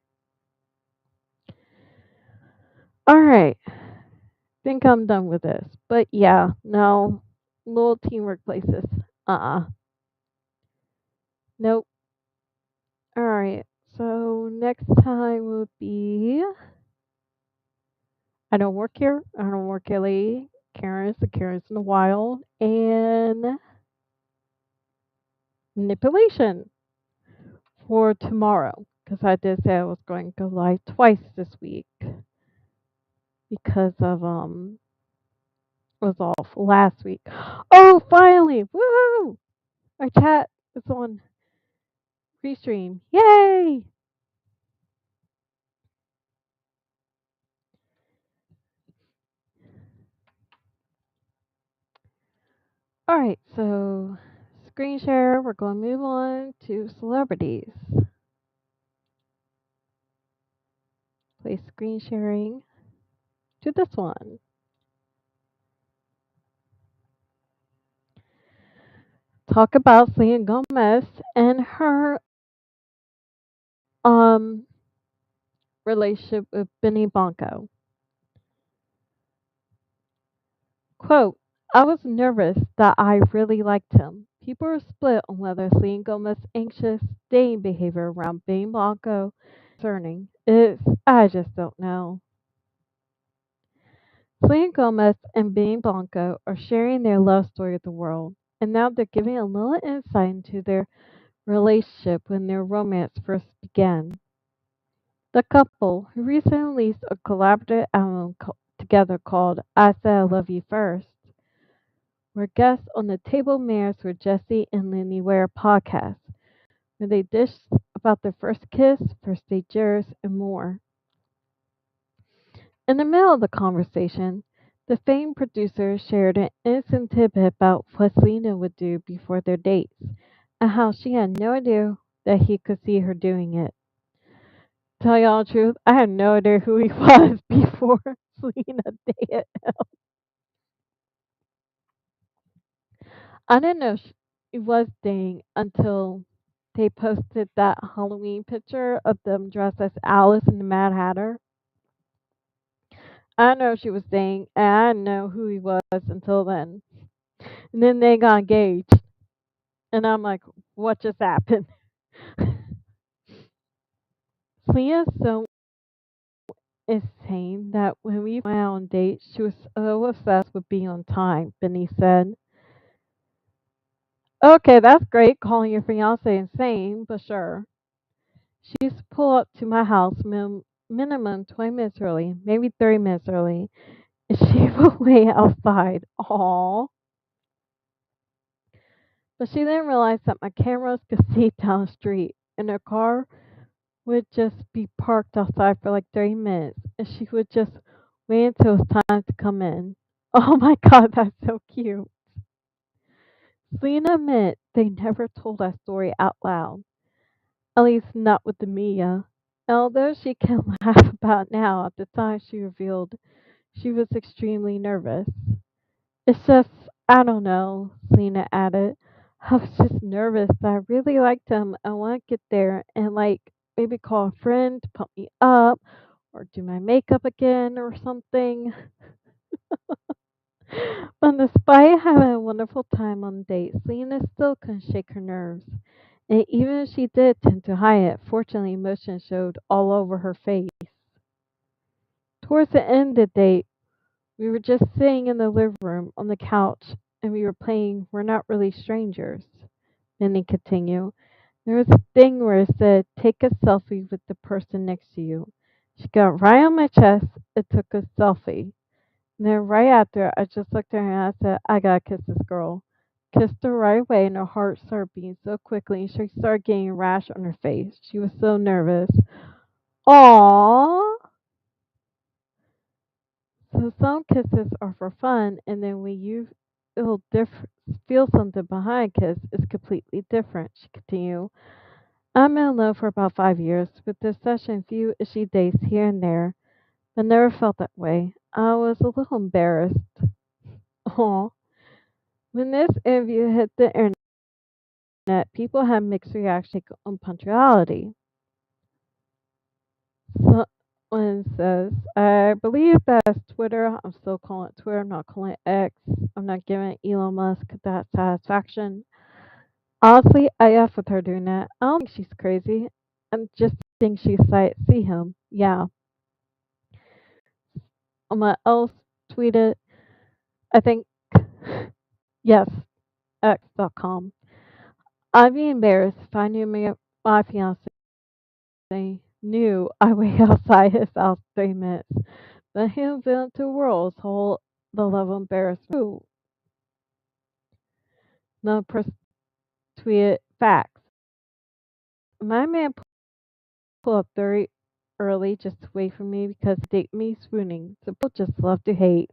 All right. Think I'm done with this. But yeah, no. Little teamwork places. Nope. All right. So next time will be I don't work here. I don't work here lately. Karen's in the wild, and manipulation for tomorrow. Because I did say I was going to go live twice this week because of was off last week. Oh, finally! Woo! Our chat is on restream. Yay! All right, so screen share. We're going to move on to celebrities. Play screen sharing to this one. Talk about Selena Gomez and her um relationship with Benny Blanco. Quote, I was nervous that I really liked him. People were split on whether Selena Gomez's anxious dating behavior around Benny Blanco concerning. I just don't know. Selena Gomez and Benny Blanco are sharing their love story with the world, and now they're giving a little insight into their relationship when their romance first began. The couple, who recently released a collaborative album together called I Said I Love You First, were guests on the Table Manners with Jesse and Lenny Ware podcast, where they dished about their first kiss, first date jitters, and more. In the middle of the conversation, the famed producer shared an innocent tidbit about what Selena would do before their dates, and how she had no idea that he could see her doing it. Tell y'all the truth, I had no idea who he was before Selena dated. I didn't know she was dating until they posted that Halloween picture of them dressed as Alice and the Mad Hatter. I didn't know she was dating, and I didn't know who he was until then. And then they got engaged, and I'm like, what just happened? Selena's so insane that when we went out on dates, she was so obsessed with being on time, Benny said. Okay, that's great, calling your fiance insane, but sure. She used to pull up to my house minimum 20 minutes early, maybe 30 minutes early, and she would wait outside. Aww. But she didn't realize that my cameras could see down the street, and her car would just be parked outside for like 30 minutes, and she would just wait until it was time to come in. Oh my god, that's so cute. Selena admitted they never told that story out loud, at least not with the media. And although she can laugh about it now, at the time she revealed she was extremely nervous. It's just, I don't know, Selena added. I was just nervous that I really liked him. I want to get there and, like, maybe call a friend to pump me up or do my makeup again or something. But despite having a wonderful time on the date, Selena still couldn't shake her nerves. And even if she did tend to hide it, fortunately emotion showed all over her face. Towards the end of the date, we were just sitting in the living room on the couch and we were playing We're Not Really Strangers. Then he continued. There was a thing where it said, take a selfie with the person next to you. She got right on my chest and took a selfie. And then right after, I just looked at her and I said, I gotta kiss this girl. Kissed her right away and her heart started beating so quickly and she started getting a rash on her face. She was so nervous. Aww. So some kisses are for fun and then when you feel something behind a kiss, it's completely different, she continued. I'm in love for about 5 years, with the exception few ishy dates here and there, but never felt that way. I was a little embarrassed. Aw. When this interview hit the internet, people had mixed reactions on punctuality. Someone says, I believe that's Twitter. I'm still calling it Twitter. I'm not calling it X. I'm not giving Elon Musk that satisfaction. Honestly, I F with her doing that. I don't think she's crazy. I just think she's sight see him. Yeah. Someone else tweeted, I think, yes, X.com. I'd be embarrassed if I knew my fiance knew I wait outside his house 3 minutes. But him willing to world's whole the level of embarrassment. Ooh, no person tweeted facts. My man pulled up very early just to wait for me because he date me swooning. So people just love to hate.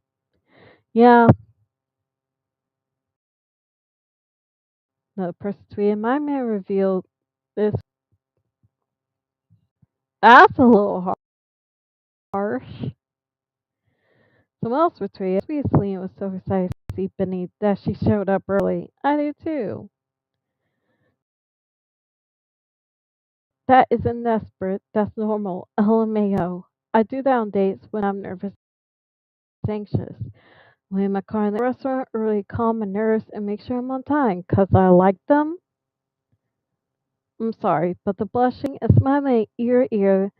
Yeah, no person tweeted. My man revealed this. That's a little harsh. Someone else retweeted. Sweet Selena was so excited to see Benny that she showed up early. I do too. That isn't desperate. That's normal. LMAO. I do that on dates when I'm nervous and anxious. When in my car in the restaurant early, calm my nerves and make sure I'm on time. 'Cause I like them. I'm sorry, but the blushing and smiling ear to ear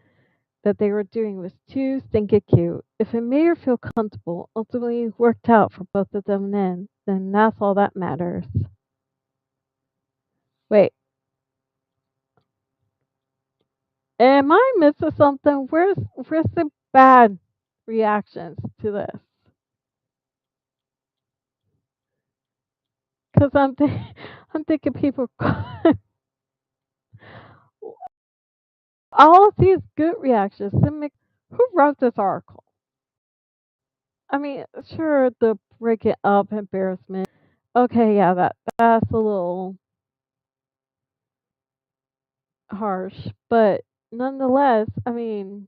that they were doing was too stinking cute. If it made her feel comfortable, ultimately worked out for both of them then that's all that matters. Wait, am I missing something? Where's the bad reactions to this? Because I'm thinking people. All I see is good reactions. Who wrote this article? I mean, sure, the break it up embarrassment. Okay, yeah, that's a little harsh, but nonetheless, I mean,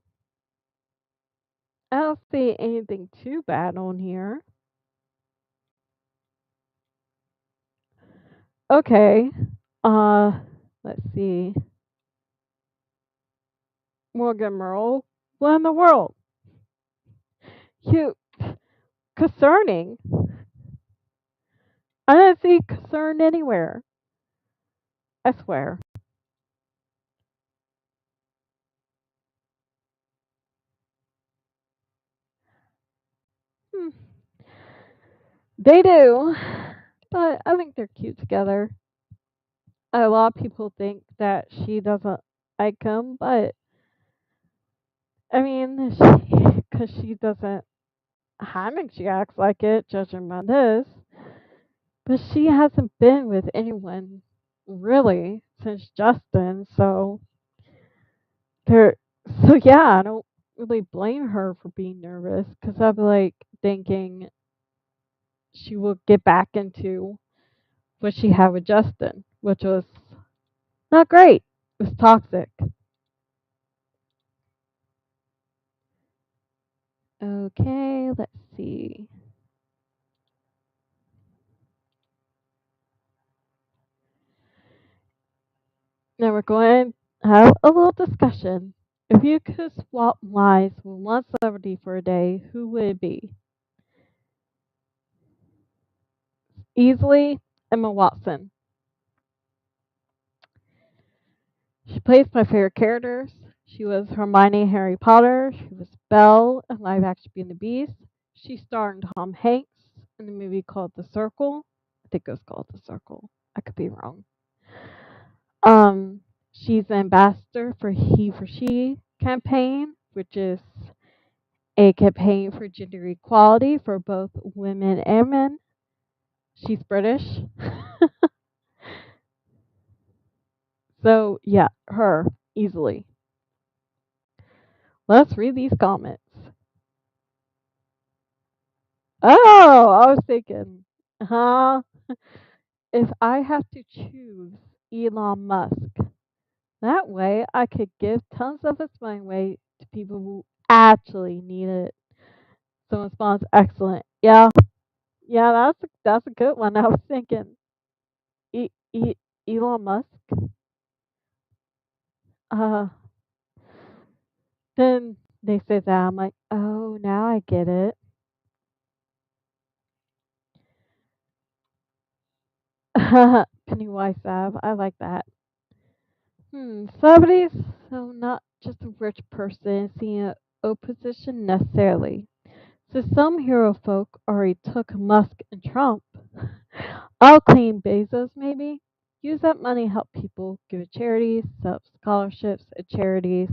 I don't see anything too bad on here. Okay, uh, let's see. Morgan Merle, what in the world? You concerning? I didn't see concern anywhere. I swear. Hmm. They do, but I think they're cute together. A lot of people think that she doesn't like him, but I mean, because she doesn't. I think she acts like it, judging by this. But she hasn't been with anyone really since Justin, so there. So yeah, I don't really blame her for being nervous because I'm like thinking she will get back into what she had with Justin, which was not great. It was toxic. Okay, let's see. Now we're going to have a little discussion. If you could swap lives with one celebrity for a day, who would it be? Easily, Emma Watson. She plays my favorite characters. She was Hermione in Harry Potter. She was Belle in live action Beauty and the Beast. She starred Tom Hanks in the movie called The Circle. I think it was called The Circle. I could be wrong. She's an ambassador for He for She campaign, which is a campaign for gender equality for both women and men. She's British. So, yeah, her, easily. Let's read these comments. Oh, I was thinking, huh? If I have to choose Elon Musk, that way I could give tons of his money away to people who actually need it. So response, excellent. Yeah, yeah, that's a good one. I was thinking, e- e- Elon Musk. Uh, then they say that I'm like, oh, now I get it. Pennywise Sav, I like that. Celebrities, so not just a rich person seeing an opposition necessarily. So some hero folk already took Musk and Trump. I'll claim Bezos maybe. Use that money to help people, give it charities, set up scholarships at charities,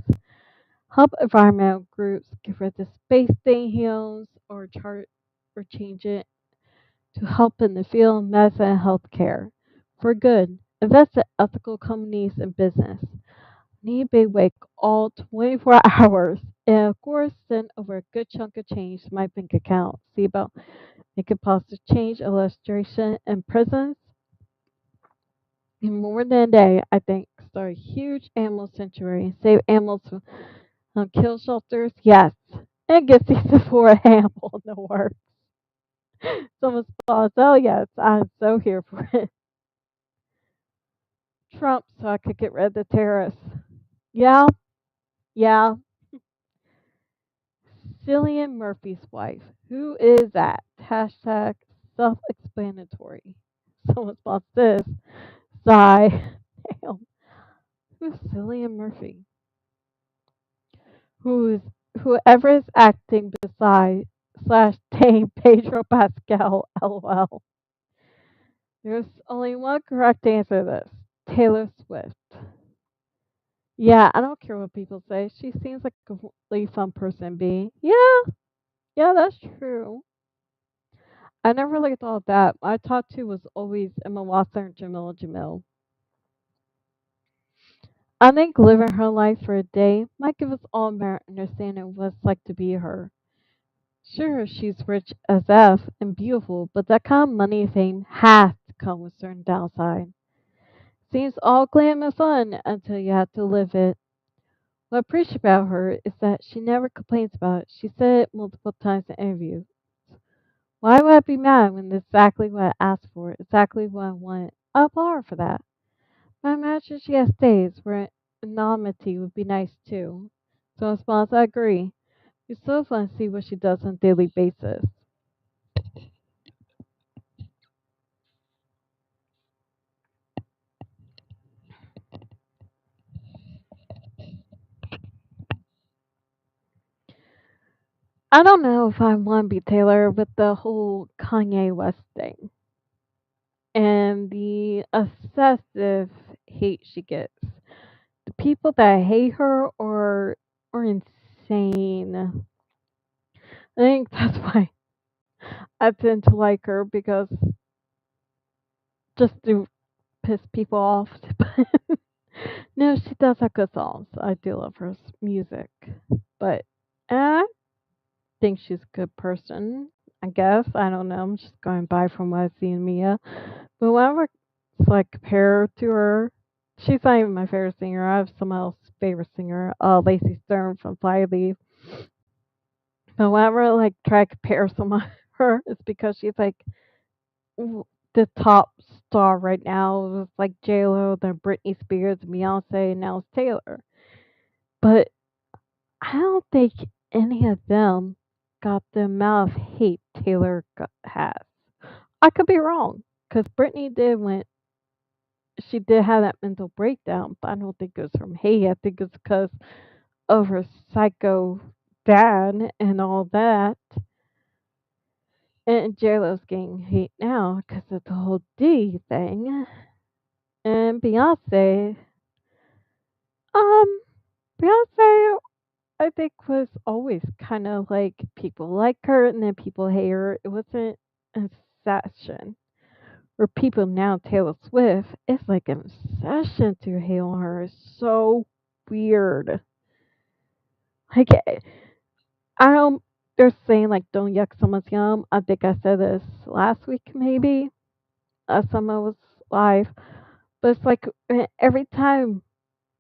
help environmental groups get rid of the space thing he owns or chart or change it to help in the field of medicine and healthcare. For good, invest in ethical companies and business. Need big wake all 24 hours. And of course, send over a good chunk of change to my bank account. See about making positive change illustration in prisons. In more than a day, I think, start a huge animal sanctuary. Save animals from kill shelters. Yes. And get season 4 animal in the works. Someone's thoughts. Oh, yes. I'm so here for it. Trump, so I could get rid of the terrorists. Yeah. Yeah. Cillian Murphy's wife. Who is that? Hashtag self-explanatory. Someone spots this. Sigh. Damn. Who's Cillian Murphy? Who's whoever is acting beside slash Dame Pedro Pascal? LOL. There's only one correct answer to this. Taylor Swift. Yeah, I don't care what people say. She seems like a really fun person to be. Yeah, yeah, that's true. I never really thought of that. My top two was always Emma Watson or Jamila Jamil. I think living her life for a day might give us all a better understanding of what it's like to be her. Sure, she's rich as F and beautiful, but that kind of money and fame has to come with certain downside. Seems all glam and fun until you have to live it. What I appreciate about her is that she never complains about it. She said it multiple times in interviews. Why would I be mad when this is exactly what I asked for, exactly what I wanted? I applaud her for that. I imagine she has days where anonymity would be nice too. So in response, I agree. It's so fun to see what she does on a daily basis. I don't know if I want to be Taylor with the whole Kanye West thing and the excessive hate she gets. The people that hate her are insane. I think that's why I tend to like her because just to piss people off. No, she does have good songs. I do love her music, but I think she's a good person. I guess I don't know. I'm just going by from what I see in Mia. But whenever it's like compare her to her, she's not even my favorite singer. I have someone else's favorite singer, Lacey Stern from Fly Leaf. But whenever I like try to compare someone to her, it's because she's like the top star right now. It's like J Lo, then Britney Spears, Beyonce, and now it's Taylor. But I don't think any of them got the amount of hate Taylor has. I could be wrong. because Brittany did went. She did have that mental breakdown, but I don't think it was from hate. I think it's because of her psycho dad and all that. And JLo's getting hate now because of the whole D thing. And um, Beyonce, I think was always kind of like people like her and then people hate her. It wasn't an obsession. Where people now Taylor Swift, it's like an obsession to hate on her. It's so weird. Like I don't. They're saying like don't yuck someone's yum. I think I said this last week maybe. Someone was live, but it's like every time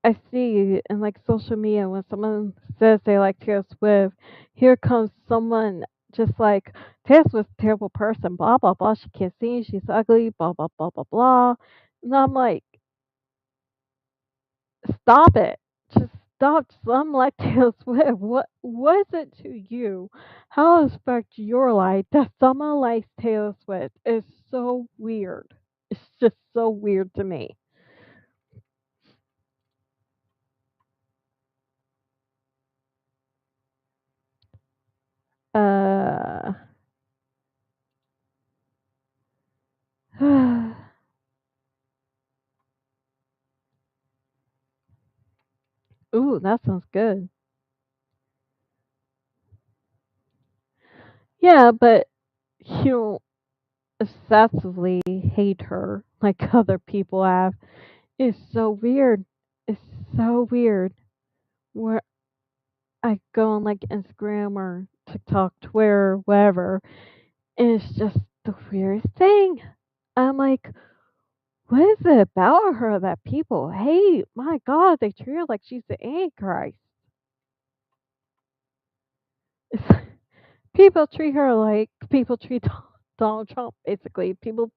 I see in like social media when someone says they like Taylor Swift, here comes someone just like Taylor Swift's a terrible person, blah blah blah. She can't sing, she's ugly, blah blah blah blah blah. And I'm like, stop it. Just stop. Some like Taylor Swift. What is it to you? How does it affect your life that someone likes Taylor Swift? It's so weird. It's just so weird to me. Uh Ooh, that sounds good. Yeah, but you don't obsessively hate her like other people have. It's so weird. It's so weird. Where I go on like Instagram or TikTok, Twitter, whatever, and it's just the weirdest thing. I'm like, what is it about her that people hate? My God, they treat her like she's the Antichrist. People treat her like people treat Donald Trump, basically. People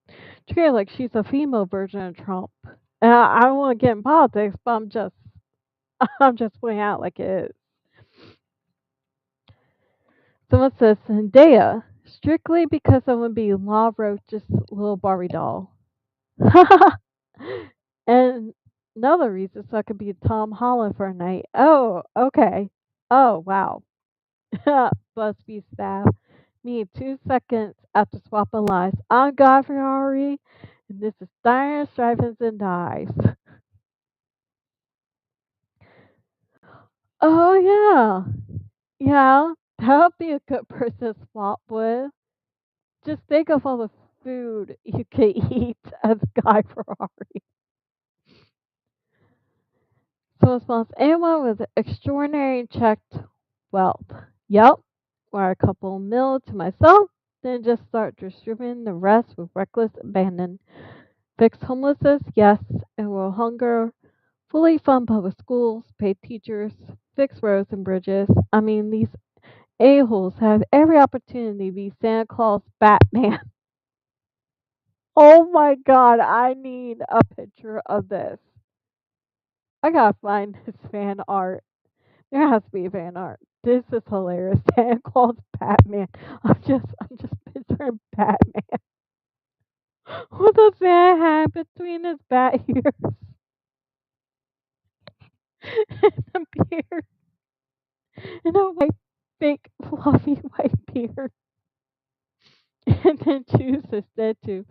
treat her like she's a female version of Trump. I don't want to get in politics, but I'm just pointing out like it is. Someone says Zendaya strictly because I would be Law Roach's little Barbie doll. And another reason so I could be Tom Holland for a night. Oh, okay. Oh, wow. BuzzFeed staff. Me 2 seconds after swapping lives. I'm Godfrey Ari, and this is Diners, Drive-Ins, and Dives. Oh, yeah. Yeah, that would be a good person to swap with. Just think of all the food you could eat as Guy Ferrari. So response anyone with extraordinary checked wealth. Yep. Wire a couple mil to myself, then just start distributing the rest with reckless abandon. Fix homelessness, yes, and will hunger. Fully fund public schools, pay teachers, fix roads and bridges. I mean, these a-holes have every opportunity to be Santa Claus Batman. Oh my god, I need a picture of this. I gotta find this fan art. There has to be fan art. This is hilarious. Santa Claus Batman. I'm just picturing Batman. What does Santa have between his bat ears and a beard and a white fake fluffy white beard? And then choose instead to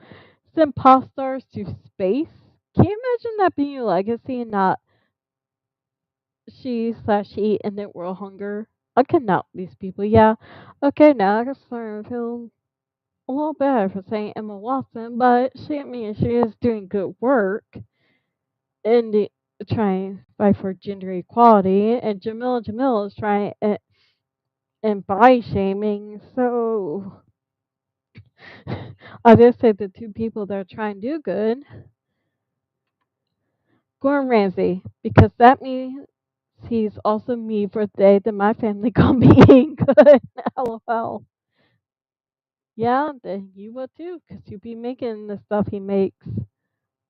send pop stars to space? Can you imagine that being your legacy and not she/he ended world hunger? I cannot these people. Yeah. Okay, now I can start to feel a little better for saying Emma Watson, but I mean, she is doing good work in trying to fight for gender equality, and Jamil is trying and body shaming. So I just say the two people that are trying to do good, Gordon Ramsay, because that means he's also me for the day that my family gonna be eating good. LOL. Yeah, then you will too, because you be making the stuff he makes.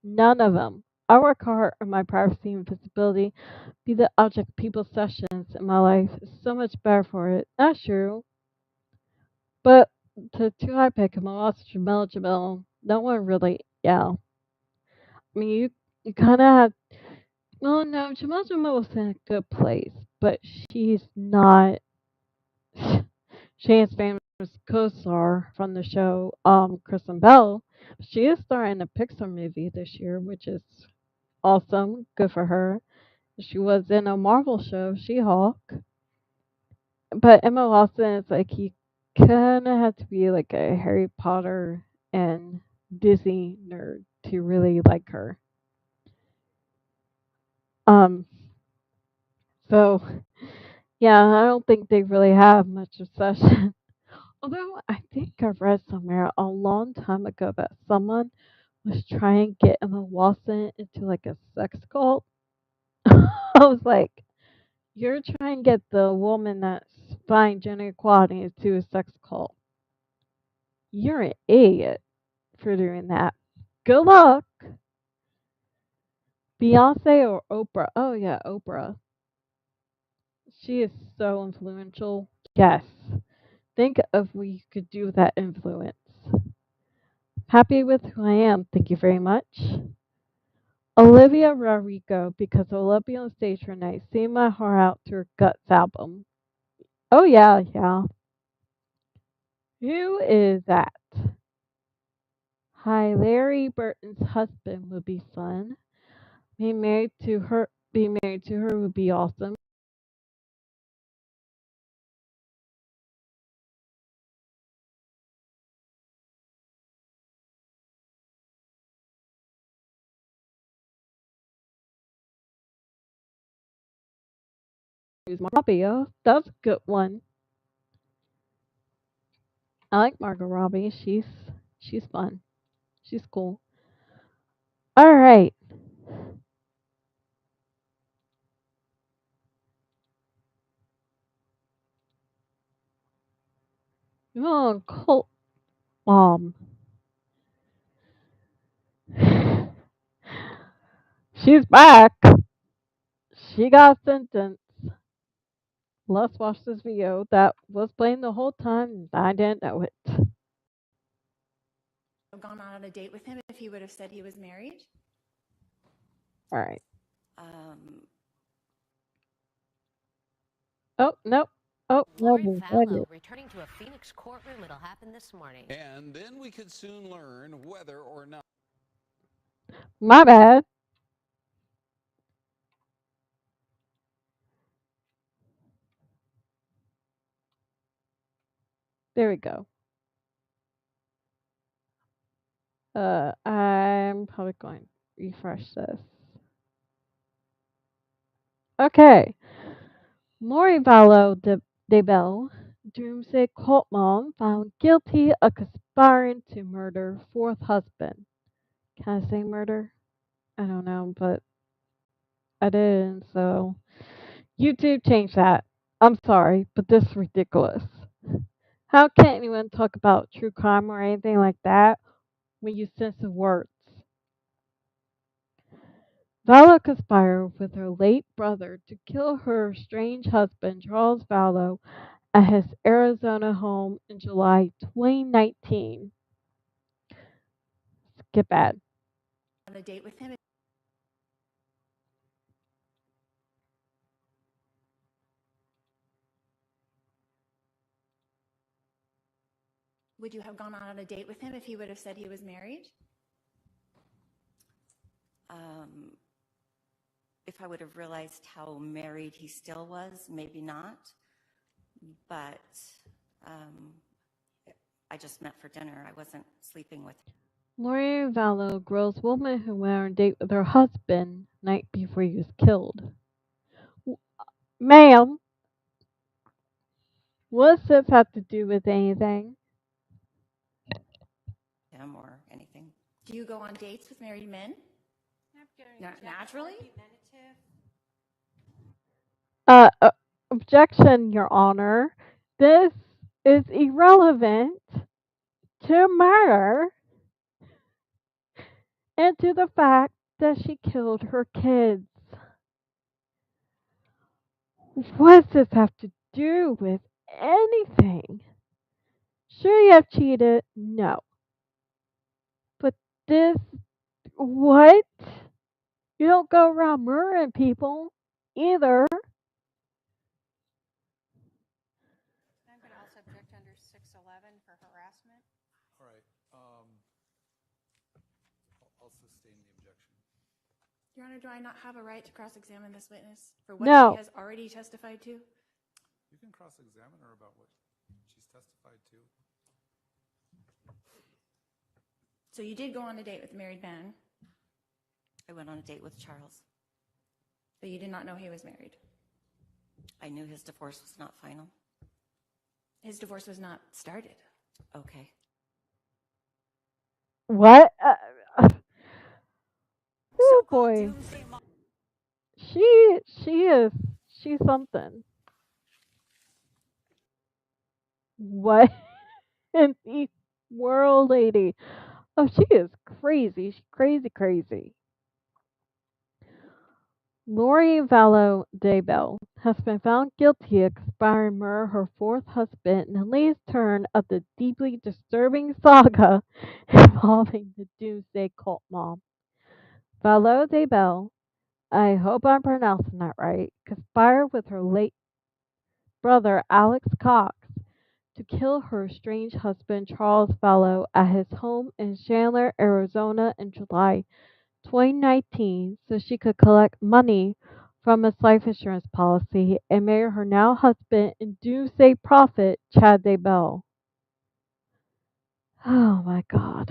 None of them. I work hard on my privacy and visibility. Be the object of people's sessions in my life is so much better for it. That's true. But to high pick him, I lost Jamel. No one really Yeah. I mean, you kind of have. Well, no, Jemima was in a good place, but she's not. Shane's famous co-star from the show, Kristen Bell. She is starring in a Pixar movie this year, which is awesome. Good for her. She was in a Marvel show, She-Hulk. But Emma Watson is like you kind of have to be like a Harry Potter and Disney nerd to really like her. Um, so yeah, I don't think they really have much obsession. Although I think I read somewhere a long time ago that someone was trying to get Emma Watson into like a sex cult. I was like, you're trying to get the woman that's fighting gender equality into a sex cult. You're an idiot for doing that. Good luck. Beyonce or Oprah? Oh yeah, Oprah. She is so influential. Yes. Think of what you could do with that influence. Happy with who I am. Thank you very much. Olivia Rodrigo, because Olivia on stage for night, sing my heart out to her Guts album. Oh yeah, yeah. Who is that? Hi, Larry Burton's husband would be fun. Being married to her would be awesome. Who's Robbie? Oh, that's a good one. I like Margot Robbie. She's fun. She's cool. All right. Oh, Colt mom. She's back. She got sentenced. Let's watch this video that was playing the whole time. I didn't know it. Gone on a date with him if he would have said he was married. All right. Um, Oh, nope. Oh, Lori no, Daybell returning to a Phoenix courtroom. It'll happen this morning. And then we could soon learn whether or not. my bad. There we go. I'm probably going to refresh this. Okay. Lori Daybell, Doomsday Cult Mom, found guilty of conspiring to murder fourth husband. Can I say murder? I don't know, but I didn't, so YouTube changed that. I'm sorry, but this is ridiculous. How can anyone talk about true crime or anything like that when you censor words? Vallow conspired with her late brother to kill her estranged husband, Charles Vallow, at his Arizona home in July 2019. Skip ad. on a date with him. Would you have gone on a date with him if he would have said he was married? If I would have realized how married he still was, maybe not. But I just met for dinner. I wasn't sleeping with him. Lori Vallow grills woman who went on a date with her husband night before he was killed. Ma'am, what does this have to do with anything? Him or anything. Do you go on dates with married men? Naturally? Objection, Your Honor. This is irrelevant to murder and to the fact that she killed her kids. What does this have to do with anything? Should you have cheated? No. But this What? You don't go around murdering people either. I'm going to also object under 611 for harassment. All right. I'll sustain the objection. Your Honor, do I not have a right to cross-examine this witness for what No. she has already testified to? You can cross-examine her about what she's testified to. So you did go on a date with a married man, I went on a date with Charles. but you did not know he was married. I knew his divorce was not final. His divorce was not started. Okay. What? Oh boy. She's something. What in the world, lady? Oh, she is crazy. She's crazy, crazy. Lori Daybell has been found guilty of conspiring to murder her fourth husband in the latest turn of the deeply disturbing saga involving the Doomsday Cult mom. Daybell, I hope I'm pronouncing that right, conspired with her late brother Alex Cox to kill her estranged husband Charles Vallow at his home in Chandler, Arizona in July 2019 so she could collect money from his life insurance policy and marry her now husband and doomsday prophet Chad Daybell. Oh my god.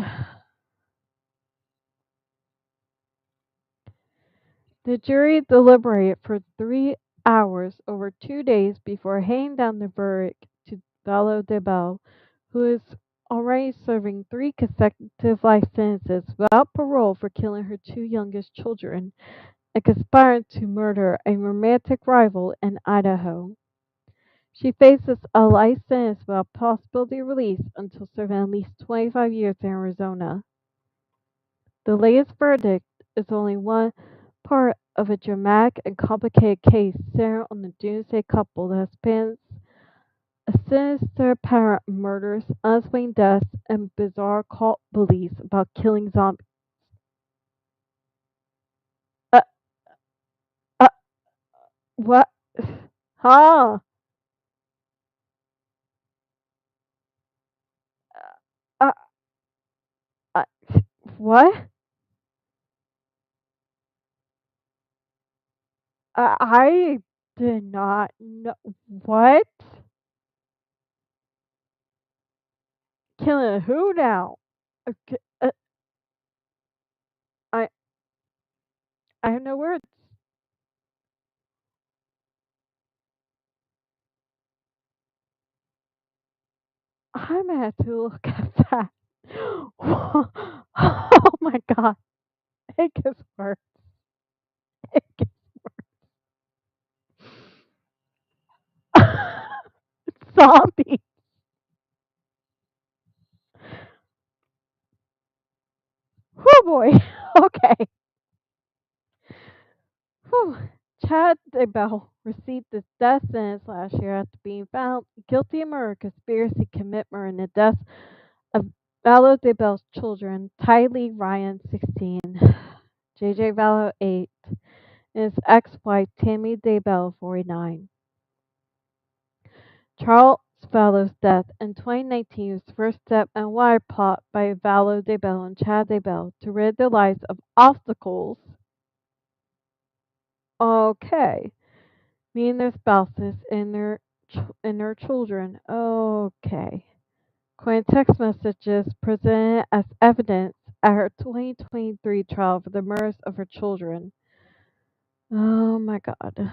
The jury deliberated for 3 hours over 2 days before handing down the verdict to Vallow Daybell, who is already serving 3 consecutive life sentences without parole for killing her 2 youngest children and conspiring to murder a romantic rival in Idaho. She faces a life sentence without possibility of release until serving at least 25 years in Arizona. The latest verdict is only one part of a dramatic and complicated case centered on the Doomsday couple that spans a sinister pattern of murders, unexplained deaths, and bizarre cult beliefs about killing zombies. Uh, uh, what? Huh? Uh, uh, what? I did not know. What? Killing who now? Okay, I I have no words. I'm gonna have to look at that. Oh my god, it gets worse. It gets zombie. Oh boy. Okay. Whew. Chad Daybell received his death sentence last year after being found guilty of murder, conspiracy, commit murder, and the death of Vallow Daybell's children, Ty Lee Ryan, 16, JJ Vallow, 8, and his ex-wife Tammy Daybell, 49. Charles Vallow's death in 2019 was the first step in a wire plot by Vallow Daybell and Chad Daybell to rid their lives of obstacles. Okay. Meaning their spouses and their children. Okay. According to text messages presented as evidence at her 2023 trial for the murders of her children. Oh my god.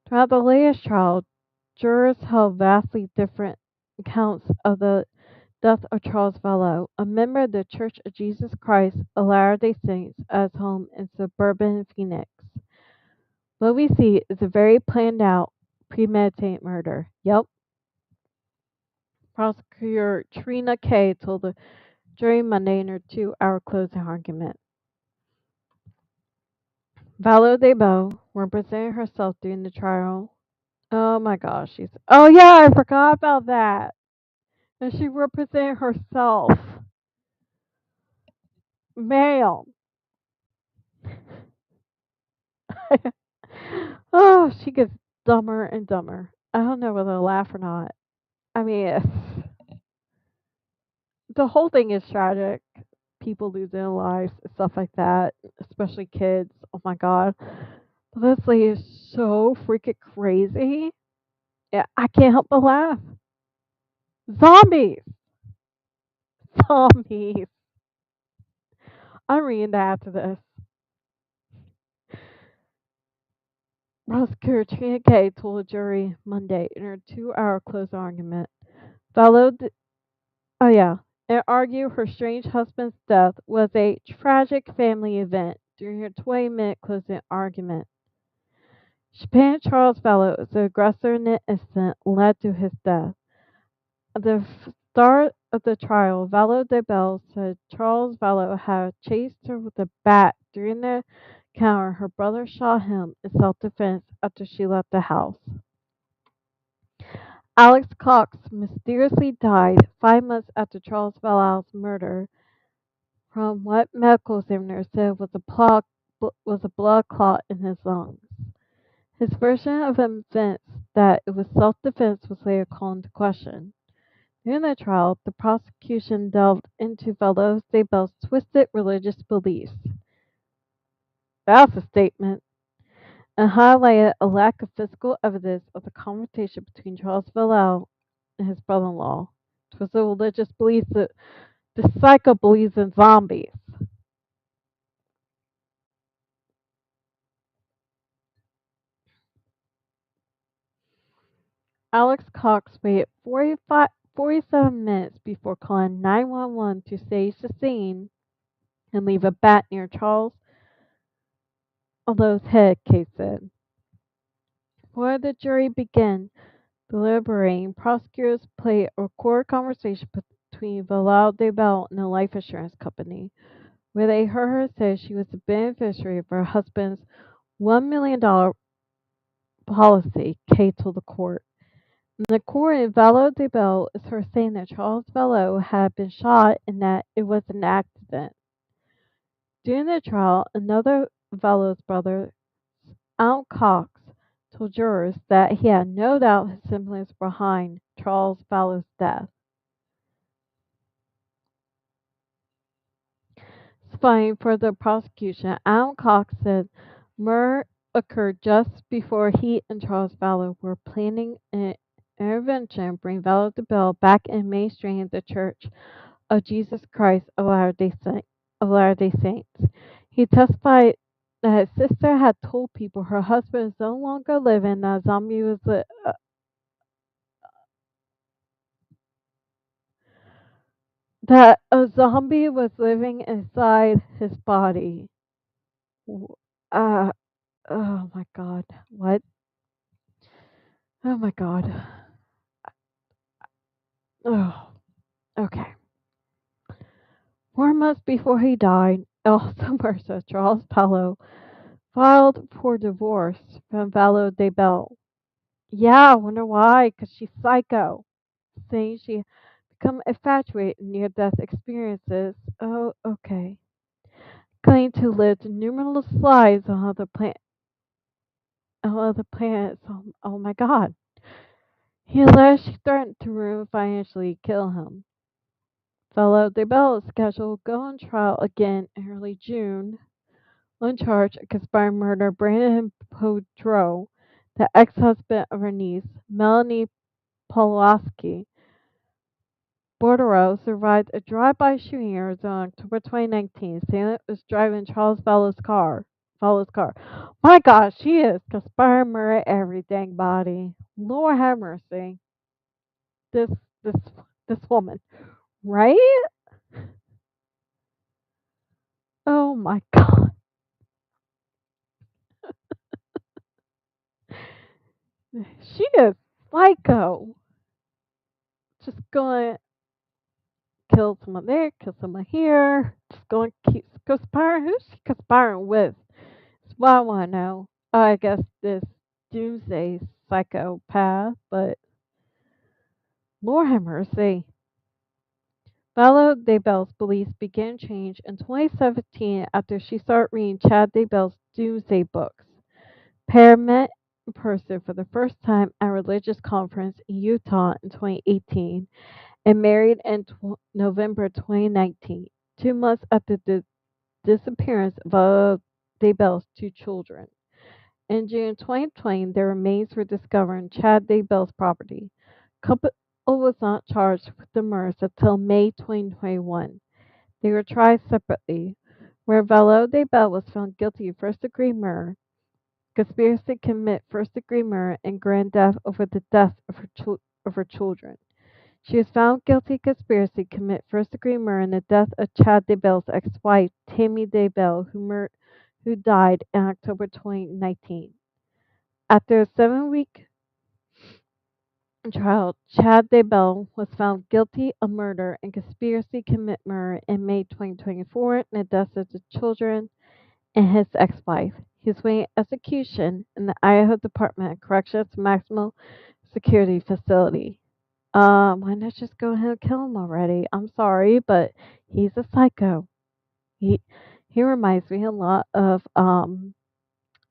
Throughout the latest trial, jurors held vastly different accounts of the death of Charles Vallow, a member of the Church of Jesus Christ of Latter-day Saints at his home in suburban Phoenix. What we see is a very planned out, premeditated murder. Yep. Prosecutor Trina Kay told the jury Monday in her 2-hour closing argument. Vallow Daybell represented herself during the trial. Oh my gosh, oh yeah, I forgot about that. And she represented herself. Ma'am. Oh, she gets dumber and dumber. I don't know whether to laugh or not. I mean, the whole thing is tragic. People losing their lives, stuff like that, especially kids. Oh my god. But this lady is so freaking crazy. Yeah, I can't help but laugh. Zombies! Zombies! I'm reading that after this. Prosecutor Trina Gay told the jury Monday in her 2-hour closing argument. Followed, oh yeah, and argued her strange husband's death was a tragic family event during her 20-minute closing argument. She painted Charles Vallow as the aggressor in the incident led to his death. At the start of the trial, Lori Daybell said Charles Vallow had chased her with a bat during the encounter. Her brother shot him in self-defense after she left the house. Alex Cox mysteriously died 5 months after Charles Vallow's murder from what medical examiners said was a blood clot in his lungs. His version of events that it was self-defense was later called into question. During the trial, the prosecution delved into Lori Daybell's twisted religious beliefs. That's a statement. And highlighted a lack of physical evidence of the confrontation between Charles Vallow and his brother-in-law. Twisted religious beliefs that the psycho believes in zombies. Alex Cox waited 47 minutes before calling 911 to stage the scene and leave a bat near Charles Vallow's head, Kate said. Before the jury began deliberating, prosecutors played a recorded conversation between Lori Daybell and a life insurance company, where they heard her say she was the beneficiary of her husband's $1 million policy, Kay told the court. In the court in Lori Daybell is her saying that Charles Vallow had been shot and that it was an accident. During the trial, another Vallow's brother, Al Cox, told jurors that he had no doubt his siblings were behind Charles Vallow's death. Spying for the prosecution, Al Cox said murder occurred just before he and Charles Vallow were planning an intervention to bring Lori Daybell back in mainstream the Church of Jesus Christ of Latter-day Saints. He testified that his sister had told people her husband is no longer living, that a zombie was that a zombie was living inside his body. Uh, oh my god, what? Oh my god. Oh, okay. 4 months before he died, Elsa Mercer, Charles Vallow, filed for divorce from Lori Daybell. Yeah, I wonder why, because she's psycho. Saying she become infatuated in near-death experiences. Oh, okay. Claiming to live numerous lives on other planets. Oh my god. He alleged she threatened to ruin financially kill him. Fellow Daybell is scheduled to go on trial again in early June on charge of conspiring murder Brandon Podro, the ex-husband of her niece, Melanie Pawlowski. Bordereau survived a drive-by shooting in Arizona October 2019. Assailant was driving Charles Vallow's car. My gosh, she is conspiring murder every dang body. Lord have mercy. This this this woman, right? Oh my god. She is psycho. Just going to kill someone there, kill someone here. Just going to keep conspiring. Who's she conspiring with? That's what I want to know. I guess this doomsday psychopath, but Lord have mercy. Valo Daybell's beliefs began to change in 2017 after she started reading Chad Daybell's Doomsday books. Pair met in person for the first time at a religious conference in Utah in 2018 and married in November 2019, 2 months after the disappearance of Daybell's two children. In June 2020, their remains were discovered in Chad Daybell's property. Couple was not charged with the murders until May 2021. They were tried separately, where Valo Daybell was found guilty of first-degree murder, conspiracy to commit first-degree murder, and grand theft over the deaths of her children. She was found guilty of conspiracy to commit first-degree murder in the death of Chad Daybell's ex-wife, Tammy Daybell, who died in October 2019. After a 7-week trial, Chad Daybell was found guilty of murder and conspiracy to commit murder in May 2024 in the deaths of the children and his ex-wife. He was waiting execution in the Idaho Department of Corrections Maximum Security Facility. Why not just go ahead and kill him already? I'm sorry, but he's a psycho. He reminds me a lot of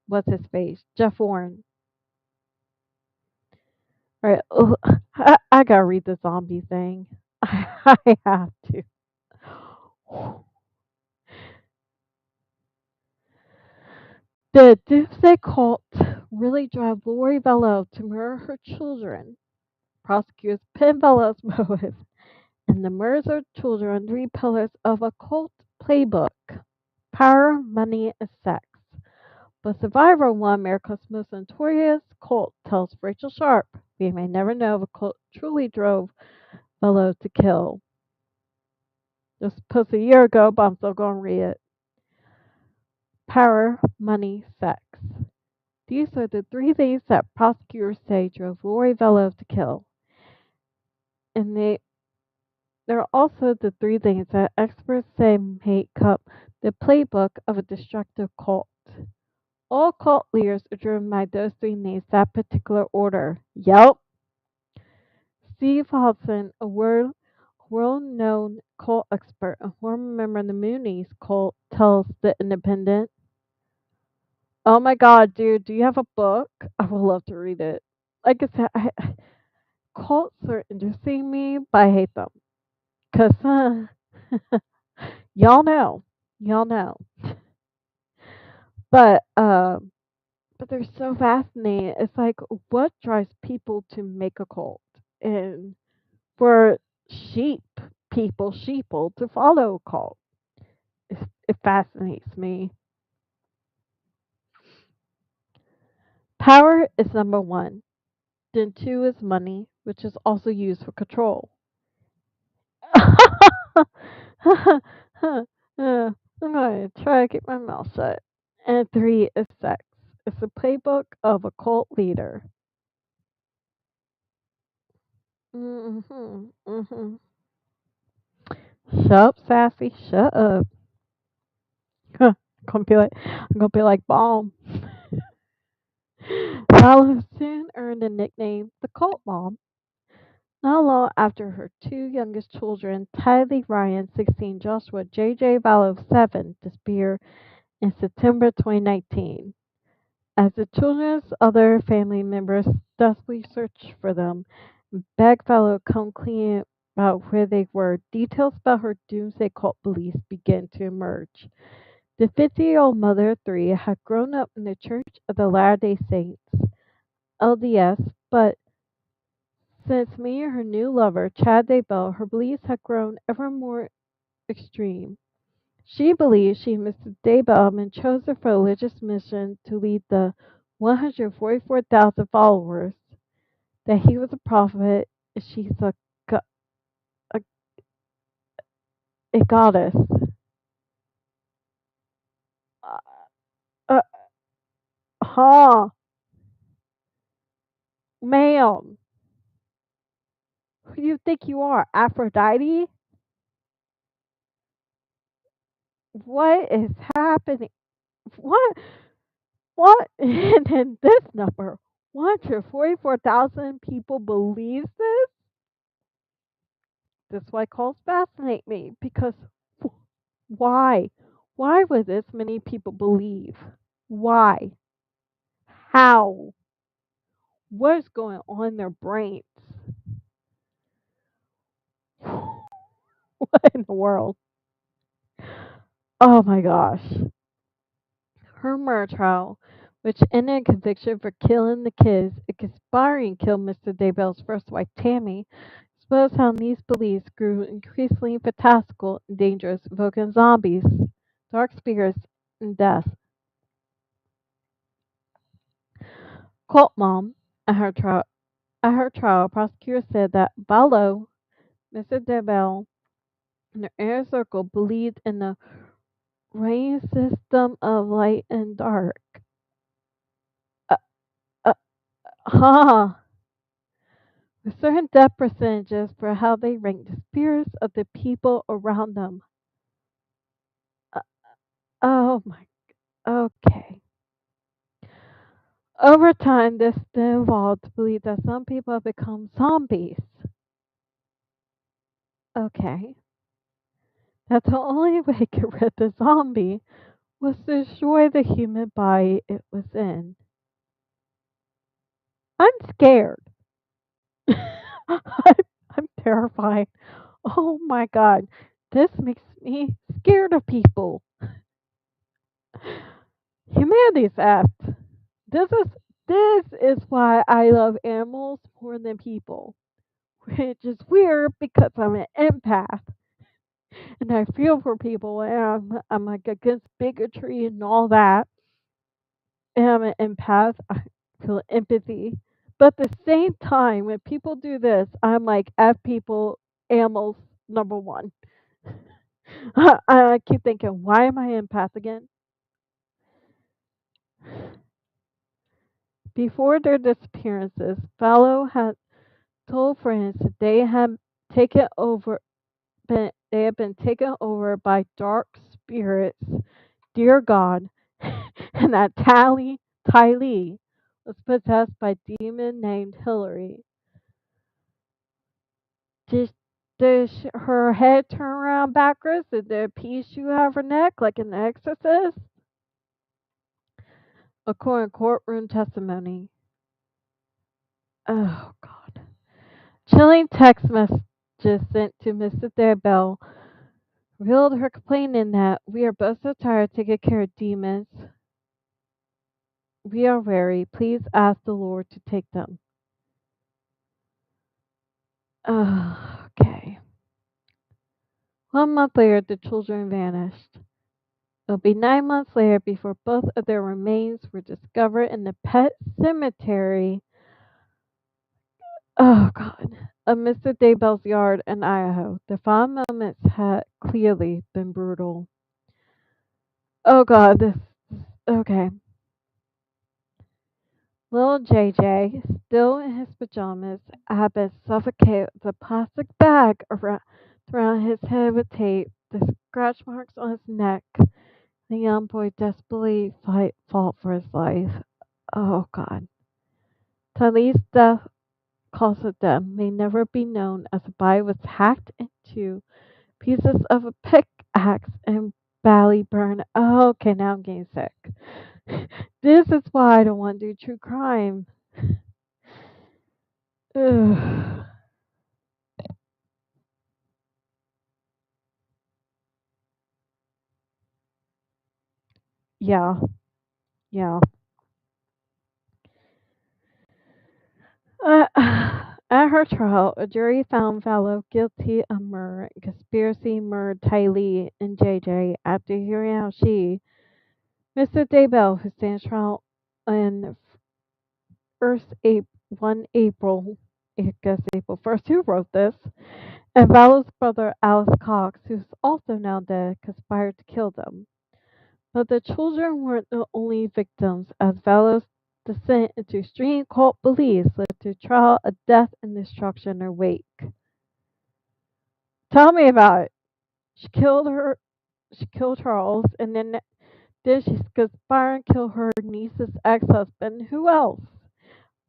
what's his face? Jeff Warren. All right, I gotta read the zombie thing. I have to. The Doomsday Cult really drove Lori Daybell to murder her children. Prosecutors pin Bellow's motive and the murders of children on 3 pillars of a cult playbook: power, money, and sex. But survivor of one of America's most notorious cult tells Rachel Sharp we may never know if a cult truly drove Bellow to kill. This was posted a year ago, but I'm still going to read it. Power, money, sex. These are the 3 things that prosecutors say drove Lori Bellow to kill. And they're also the 3 things that experts say make up the playbook of a destructive cult. All cult leaders are driven by those 3 things, that particular order. Yep. Steve Hodson, a world-known cult expert and former member of the Moonies cult, tells The Independent, "Oh my God, dude, do you have a book? I would love to read it. Like I said, cults are interesting to me, but I hate them. Because y'all know. But they're so fascinating. It's like, what drives people to make a cult? And for sheeple to follow a cult. It fascinates me. Power is number 1. Then 2 is money, which is also used for control. I'm going to try to keep my mouth shut. And 3 is sex. It's a playbook of a cult leader. Mhm. Shut up, Sassy. Shut up. I'm gonna be like Bomb. Lala soon earned the nickname the Cult Mom. Not long after her 2 youngest children, Tylee Ryan, 16, Joshua JJ Vallow, 7, disappeared in September 2019. As the children's other family members desperately searched for them and begged Vallow to come clean about where they were, details about her doomsday cult beliefs began to emerge. The 50-year-old mother of 3 had grown up in the Church of the Latter-day Saints, LDS, but since meeting her new lover, Chad Daybell, her beliefs had grown ever more extreme. She believed she and Mr. Daybell had been chosen for a religious mission to lead the 144,000 followers, that he was a prophet, and she's a, a goddess. Uh, uh, huh, ma'am. Who do you think you are, Aphrodite? What is happening? What? What? And then this number, 144,000 people believes this? This is why calls fascinate me because why? Why would this many people believe? Why? How? What is going on in their brains? What in the world? Oh my gosh. Her murder trial, which ended in conviction for killing the kids and conspiring to kill Mr. Daybell's first wife, Tammy, exposed how these beliefs grew increasingly fantastical and dangerous, evoking zombies, dark spirits, and death. Cult Mom, at her trial, prosecutors said that Vallow, Mr. Daybell, and their inner circle believed in the range system of light and dark. Uh, uh, ha! With certain death percentages for how they rank the spirits of the people around them. Uh, oh my, okay. Over time, this then evolved to believe that some people have become zombies. Okay. That the only way to get rid of the zombie was to destroy the human body it was in. I'm scared. I'm terrified. Oh my god. This makes me scared of people. Humanity's effed. This is this is why I love animals more than people. Which is weird because I'm an empath and I feel for people and I'm like against bigotry and all that. And I'm an empath. I feel empathy. But at the same time, when people do this, I'm like F people, animals, number one. I keep thinking, why am I empath again? Before their disappearances, Fallow had told friends that taken over they had been taken over by dark spirits, dear God, and that Ty Lee was possessed by a demon named Hillary. Did, did her head turn around backwards? Did the piece shoot out of her neck like an exorcist? According to courtroom testimony. Oh, God. Chilling text messages sent to Mrs. Daybell revealed her complaining that we are both so tired to take care of demons. We are weary. Please ask the Lord to take them. Okay. 1 month later, the children vanished. It'll be 9 months later before both of their remains were discovered in the pet cemetery. Oh, God. Of Mr. Daybell's yard in Idaho. The final moments had clearly been brutal. Oh, God. Okay. Little JJ, still in his pajamas, had been suffocated with a plastic bag around his head with tape, the scratch marks on his neck. The young boy desperately fought for his life. Oh, God. Tali's cause of death may never be known as the body was hacked into pieces of a pickaxe and badly burned. Oh, okay, now I'm getting sick. This is why I don't want to do true crime. Ugh. Yeah, yeah. Uh, at her trial, a jury found Fallow guilty of murder and conspiracy murdered Tylee and JJ after hearing how she, Mr. Daybell, who stands trial on first April, 1 April, I guess April 1st, who wrote this, and Vallow's brother Alice Cox, who's also now dead, conspired to kill them. But the children weren't the only victims, as Vallow's descent into extreme cult beliefs led to trial of death and destruction in her wake. Tell me about it. She killed her. She killed Charles, and then she conspired and killed her niece's ex-husband. Who else?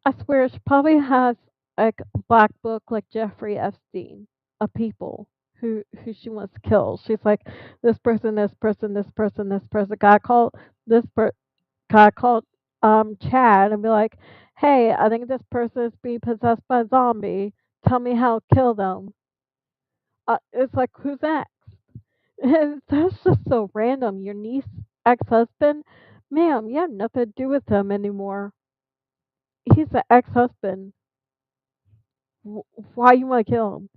I swear she probably has like a black book like Jeffrey Epstein. of people who she wants to kill. She's like, this person, this person, this person, this person. This per- guy called Chad and be like, hey, I think this person is being possessed by a zombie. Tell me how to kill them. It's like, who's next? And that's just so random. Your niece ex-husband, ma'am, you have nothing to do with him anymore. He's the ex-husband. Why you want to kill him?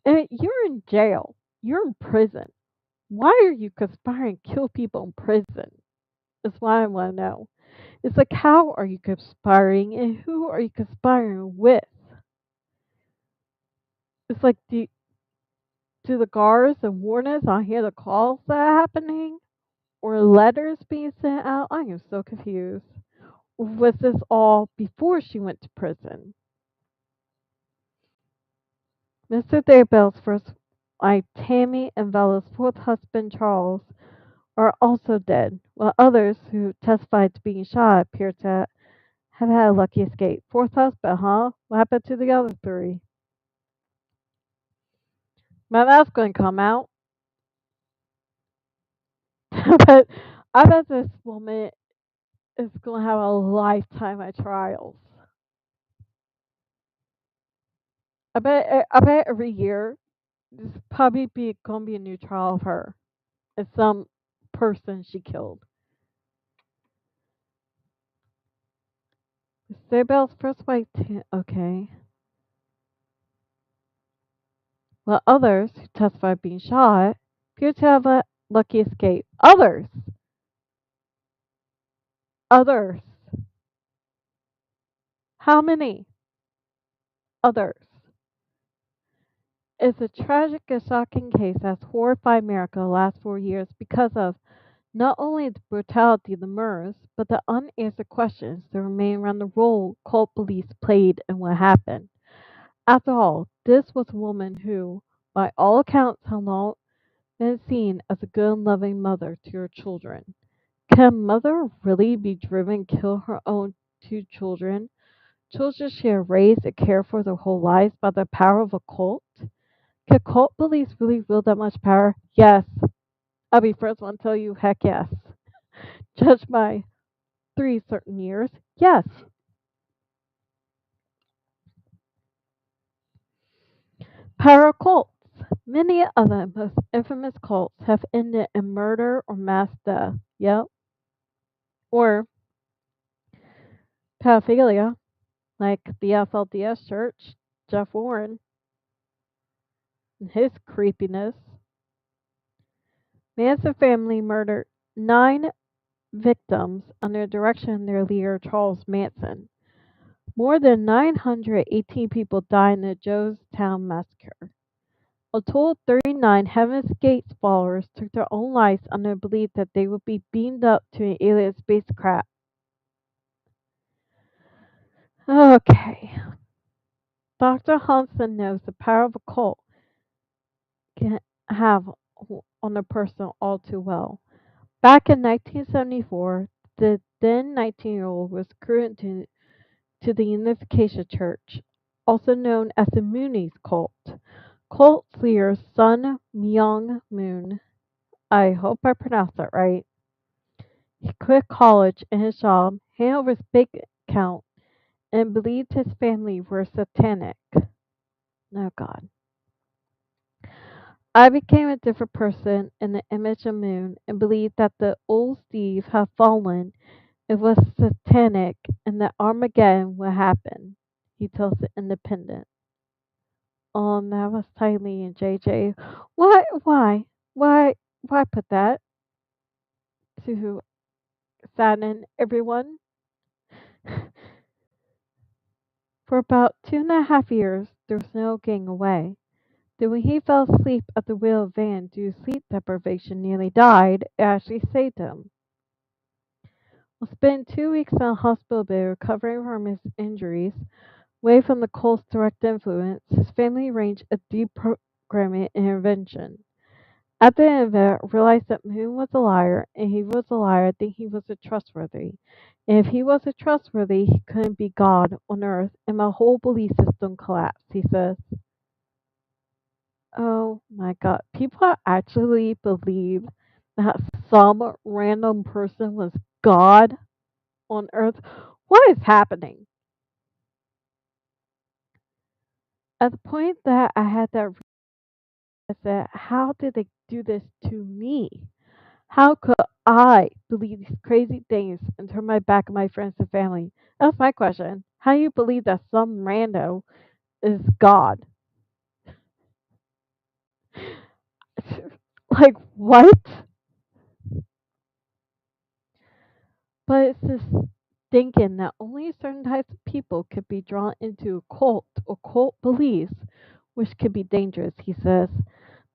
And you're in jail. You're in prison. Why are you conspiring to kill people in prison? That's what I want to know. It's like, how are you conspiring and who are you conspiring with? It's like, do the guards and wardens not hear the calls that are happening? Or letters being sent out? I am so confused. Was this all before she went to prison? Mr. Daybell's first wife, Tammy, and Bella's fourth husband, Charles, are also dead, while others who testified to being shot appear to have had a lucky escape. Fourth husband, huh? What happened to the other three? Now that's going to come out. But I bet this woman is going to have a lifetime of trials. I bet every year there's probably going to be a new trial of her as some person she killed. Sabelle's first wife, okay. While others who testified being shot appear to have a lucky escape. Others. How many others? It's a tragic and shocking case that's horrified America the last 4 years because of not only the brutality of the murders, but the unanswered questions that remain around the role cult police played in what happened. After all, this was a woman who, by all accounts, had long been seen as a good and loving mother to her children. Can a mother really be driven to kill her own two children? Children she had raised and cared for their whole lives by the power of a cult? Can cult beliefs really wield that much power? Yes. I'll be first one to tell you, heck yes. Judge by 3 certain years, yes. Power cults. Many of the most infamous cults have ended in murder or mass death. Yep. Or pedophilia, like the FLDS Church, Jeff Warren, and his creepiness. Manson family murdered 9 victims under direction of their leader Charles Manson. More than 918 people died in the Jonestown massacre. A total of 39 Heaven's Gate followers took their own lives under the belief that they would be beamed up to an alien spacecraft. Okay. Dr. Hansen knows the power of a cult can have on a person all too well. Back in 1974, the then 19-year-old was recruited to the Unification Church, also known as the Moonies cult. Cult leader Sun Myung Moon, I hope I pronounced that right. He quit college and his job, handed over his bank account, and believed his family were satanic. Oh God. I became a different person in the image of Moon and believed that the old Steve had fallen. It was satanic and that Armageddon would happen, he tells the Independent. That was Tylee and JJ. Why, why, why put that to sadden everyone? For about 2.5 years, there was no getting away. Then when he fell asleep at the wheel of the van due to sleep deprivation nearly died, it actually saved him. While spending 2 weeks in a hospital bed recovering from his injuries, away from the cult's direct influence, his family arranged a deprogramming intervention. At the end of it, realized that Moon was a liar, and he was a liar, I think he was a trustworthy. And if he was a trustworthy, he couldn't be God on earth, and my whole belief system collapsed, he says. Oh my god. People actually believe that some random person was God on earth. What is happening? At the point that I had that, I said, how did they do this to me? How could I believe these crazy things and turn my back on my friends and family? That's my question. How do you believe that some rando is God? Like, what? But it's this thinking that only certain types of people could be drawn into a cult or cult beliefs, which could be dangerous, he says.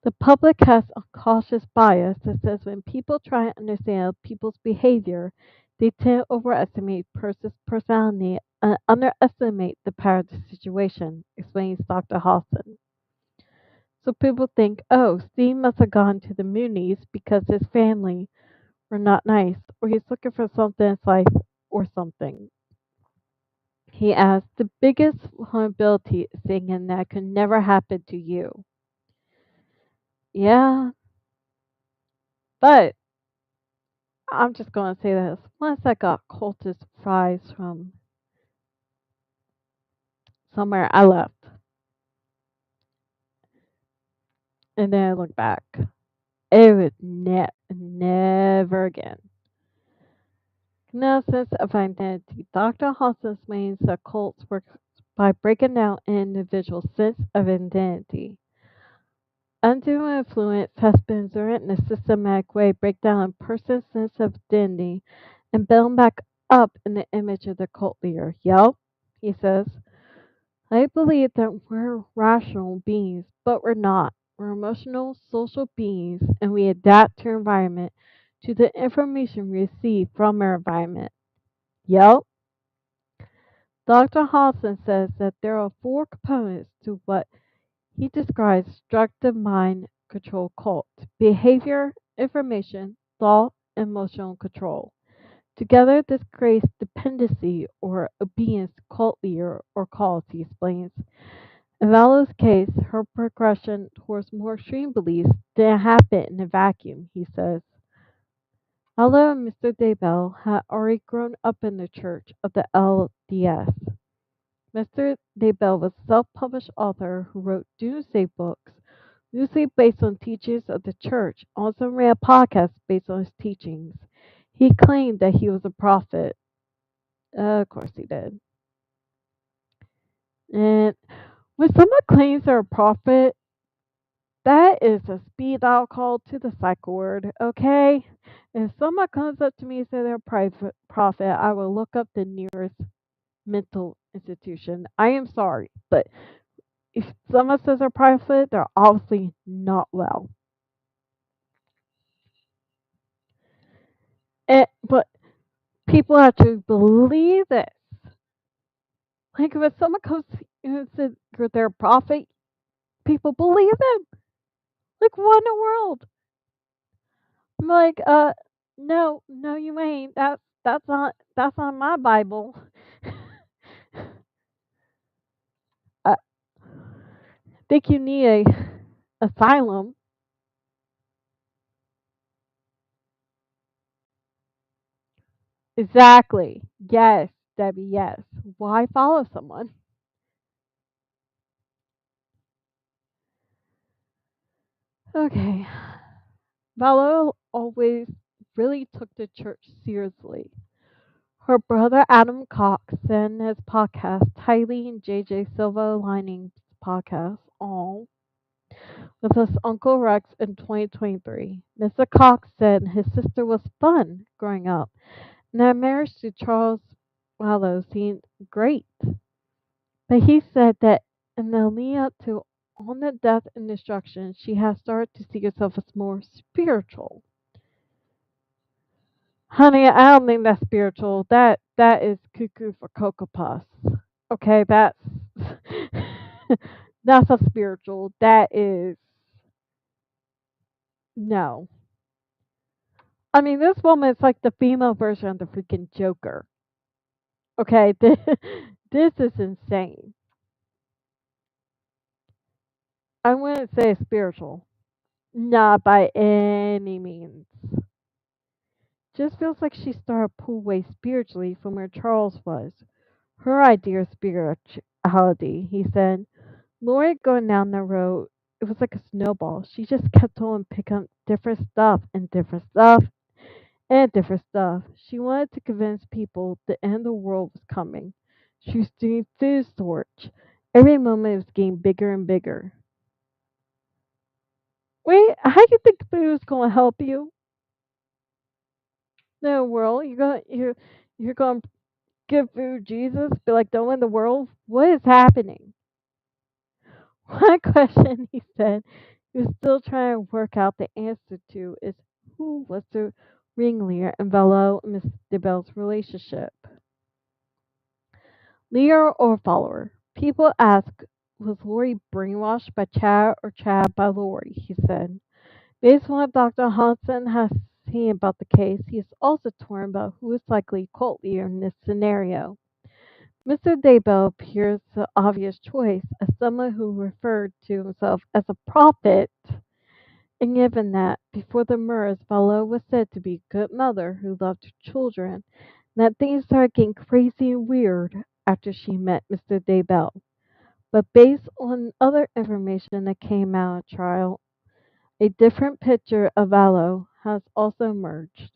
The public has a cautious bias that says when people try to understand people's behavior, they tend to overestimate person's personality and underestimate the power of the situation, explains Dr. Halson. So people think, oh, Steve must have gone to the Moonies because his family were not nice, or he's looking for something in his life or something. He adds, the biggest vulnerability is thinking that could never happen to you. Yeah, but I'm just going to say this. Once I got cultist fries from somewhere, I left. And then I looked back. It was never again. Gnosis of identity. Dr. Hoss explains that cults work by breaking down an individual's sense of identity. Undue influence has been exerted in a systematic way, break down a person's sense of identity and build them back up in the image of the cult leader. Yup, he says. I believe that we're rational beings, but we're not. We're emotional, social beings, and we adapt to our environment, to the information we receive from our environment. Yep. Dr. Hodson says that there are four components to what he describes destructive mind control cult: behavior, information, thought, and emotional control. Together, this creates dependency or obedience to cult leader or cause, he explains. In Vala's case, her progression towards more extreme beliefs didn't happen in a vacuum, he says. Vala and Mr. Daybell had already grown up in the church of the LDS. Mr. Daybell was a self-published author who wrote doomsday books, loosely based on teachings of the church, also ran a podcast based on his teachings. He claimed that he was a prophet. Of course he did. And when someone claims they're a prophet, that is a speed dial call to the psych ward, okay? If someone comes up to me and says they're a private prophet, I will look up the nearest mental institution. I am sorry, but if someone says they're prophet, they're obviously not well. But people actually believe this. Like if someone comes and says they're a prophet, people believe them. Like what in the world? I'm like, no, no, you ain't. That's not my Bible. I think you need a asylum. Exactly. Yes, Debbie. Yes. Why follow someone? Okay. Bella always really took the church seriously. Her brother Adam Cox and his podcast, Tylee and JJ Silva Lining's podcast, all with his Uncle Rex in 2023. Mr. Cox said his sister was fun growing up, and their marriage to Charles Wallow seemed great. But he said that in the lead up to on the death and destruction, she has started to see herself as more spiritual. Honey, I don't think that's spiritual. That is cuckoo for cocoa puffs. Okay, that's that's not spiritual. That is no. I mean, this woman is like the female version of the freaking Joker. Okay, this is insane. I wouldn't say spiritual. Not by any means. Just feels like she started to pull away spiritually from where Charles was. Her idea of spirituality, he said. Lori going down the road, it was like a snowball. She just kept on picking up different stuff and different stuff and different stuff. She wanted to convince people the end of the world was coming. She was doing food storage. Every moment it was getting bigger and bigger. Wait, how do you think food is going to help you? No, world, you're going to give food Jesus, be like, don't win the world. What is happening? One question he said he was still trying to work out the answer to is who was the ringleader in Velo and Miss Daybell's relationship? Leader or follower? People ask, was Lori brainwashed by Chad or Chad by Lori? He said. Based on what Dr. Hansen has seen about the case, he is also torn about who is likely cult leader in this scenario. Mr. Daybell appears the obvious choice as someone who referred to himself as a prophet, and given that before the murders, Valo was said to be a good mother who loved her children, and that things started getting crazy and weird after she met Mr. Daybell. But based on other information that came out of trial, a different picture of Valo has also emerged.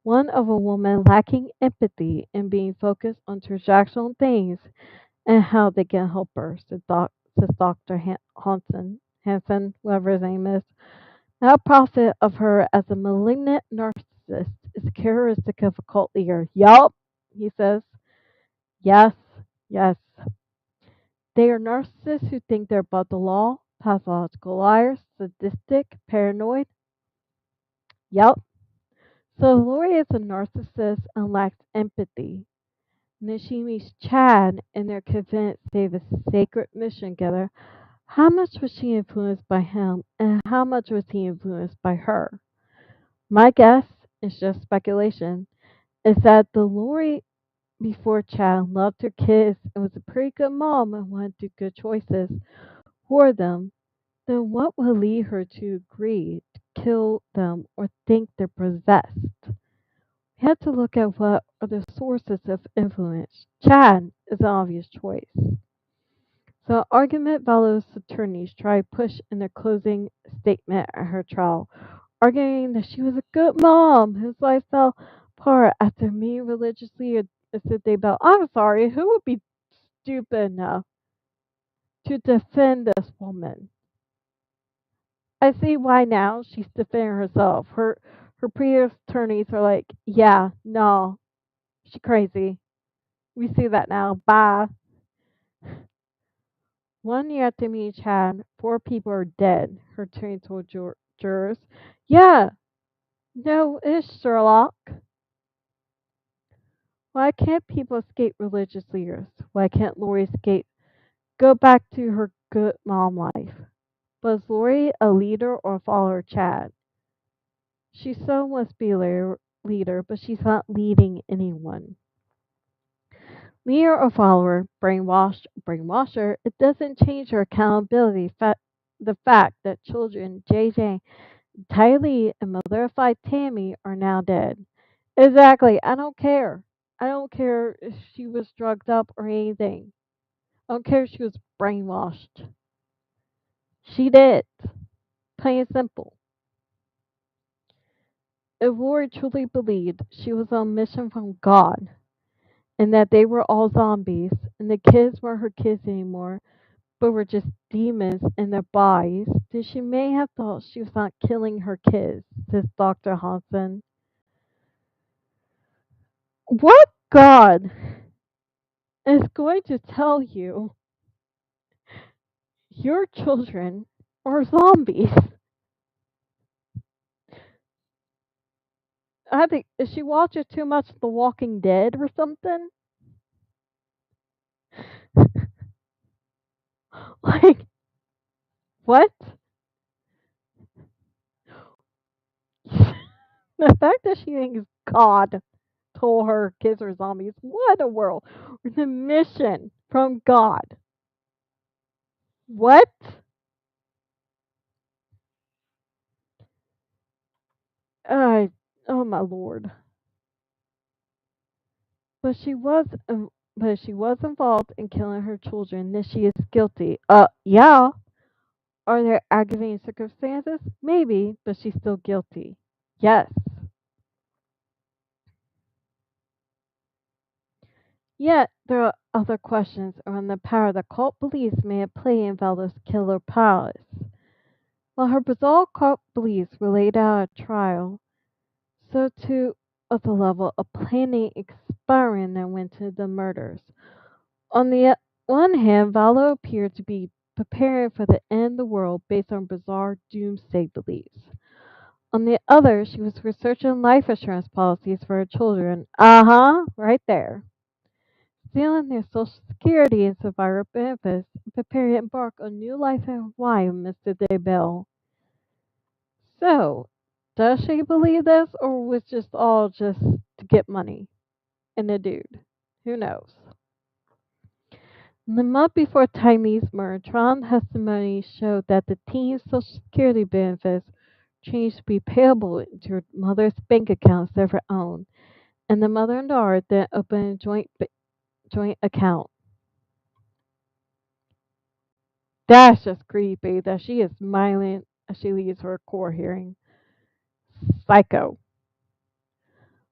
One of a woman lacking empathy and being focused on transactional things and how they can help her, says Dr. Hansen, whatever his name is. Now, prophet of her as a malignant narcissist is characteristic of a cult leader. Yup, he says. Yes, yes. They are narcissists who think they're above the law, pathological liars, sadistic, paranoid. Yup. So Lori is a narcissist and lacks empathy. And then she meets Chad and they're convinced they have a sacred mission together. How much was she influenced by him and how much was he influenced by her? My guess, it's just speculation, is that the Lori before Chad loved her kids and was a pretty good mom and wanted to do good choices for them. Then what will lead her to agree to kill them or think they're possessed? We have to look at what are the sources of influence. Chad is an obvious choice. So argument follows attorneys try to push in their closing statement at her trial, arguing that she was a good mom whose life fell apart after meeting religious leader Mr. Daybell. I'm sorry, who would be stupid enough to defend this woman? I see why now she's defending herself. Her previous attorneys are like, yeah, no, she crazy. We see that now. Bye. 1 year after meeting Chad, 4 people are dead. Her attorney told jurors, yeah, no, it's Sherlock. Why can't people escape religious leaders? Why can't Lori escape? Go back to her good mom life. Was Lori a leader or a follower of Chad? She so must be a leader, but she's not leading anyone. Leader or follower, brainwashed, brainwasher, it doesn't change her accountability. The fact that children, JJ, Tylee, and mother-of-five Tammy are now dead. Exactly. I don't care. I don't care if she was drugged up or anything. I don't care if she was brainwashed. She did. Plain and simple. If Lori truly believed she was on a mission from God and that they were all zombies and the kids weren't her kids anymore but were just demons in their bodies, then she may have thought she was not killing her kids, says Dr. Hansen. What God is going to tell you your children are zombies? I think is she watching too much The Walking Dead or something? Like what? The fact that she thinks God told her kids are zombies. What a world. The mission from God. What? I, oh my lord. But she was, but she was involved in killing her children, then she is guilty. Yeah. Are there aggravating circumstances? Maybe, but she's still guilty. Yes. Yet, there are other questions around the power the cult beliefs may have played in Valdo's killer prowess. While her bizarre cult beliefs were laid out at trial, so too was the level of planning expiring that went into the murders. On the one hand, Valdo appeared to be preparing for the end of the world based on bizarre doomsday beliefs. On the other, she was researching life insurance policies for her children. Right there. Stealing their Social Security and survivor benefits, and preparing to embark on new life in Hawaii with Mr. Daybell. So, does she believe this, or was just all just to get money and a dude? Who knows? In the month before Tiny's murder, trial testimony showed that the teen's Social Security benefits changed to be payable into her mother's bank account instead of her own, and the mother and daughter then opened a joint account. That's just creepy that she is smiling as she leaves for a court hearing. Psycho.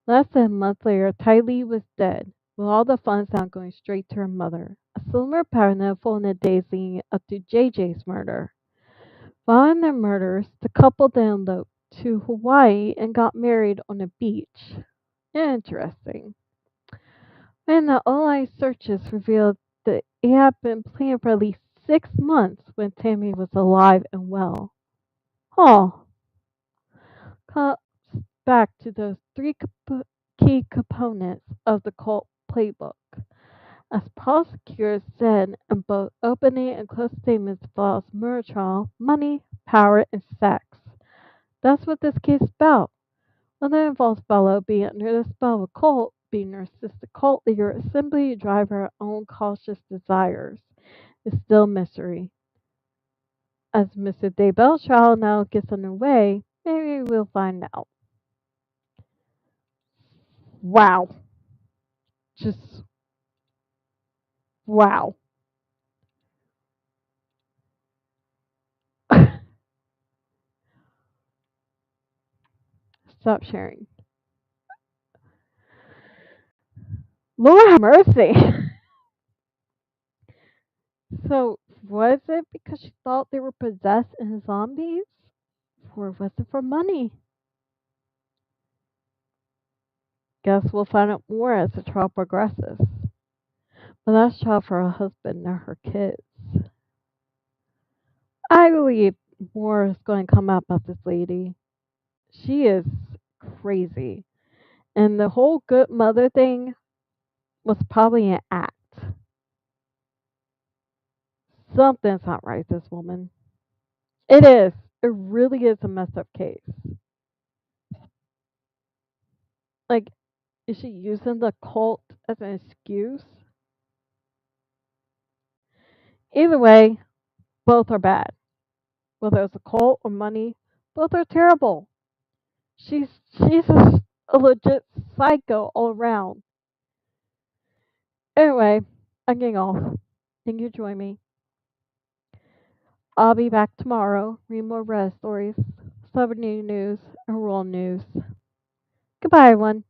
Less than a month later, Tylee was dead, with all the funds now going straight to her mother. A similar pattern that unfolded in the days leading up to JJ's murder. Following their murders, the couple then eloped to Hawaii and got married on a beach. Interesting. And the online searches revealed that it had been planned for at least 6 months when Tammy was alive and well. Huh. Cuts back to those three key components of the cult playbook. As prosecutors said in both opening and closing statements about murder trial, money, power, and sex. That's what this case is about. Whether it involves Bella being under the spell of a cult, being a narcissistic cult leader, or simply to drive her own cautious desires, is still a mystery. As Mr. Daybell's trial now gets underway, maybe we'll find out. Wow. Just wow. Stop sharing. Lord have mercy. So, was it because she thought they were possessed and zombies? Or was it for money? Guess we'll find out more as the trial progresses. But that's trial for her husband, not her kids. I believe more is going to come out about this lady. She is crazy. And the whole good mother thing was probably an act. Something's not right with this woman. It is. It really is a messed up case. Like, is she using the cult as an excuse? Either way, both are bad. Whether it's a cult or money, both are terrible. She's a legit psycho all around. Anyway, I'm getting off. Thank you for joining me. I'll be back tomorrow. Read more Reddit stories, celebrity news, and world news. Goodbye, everyone.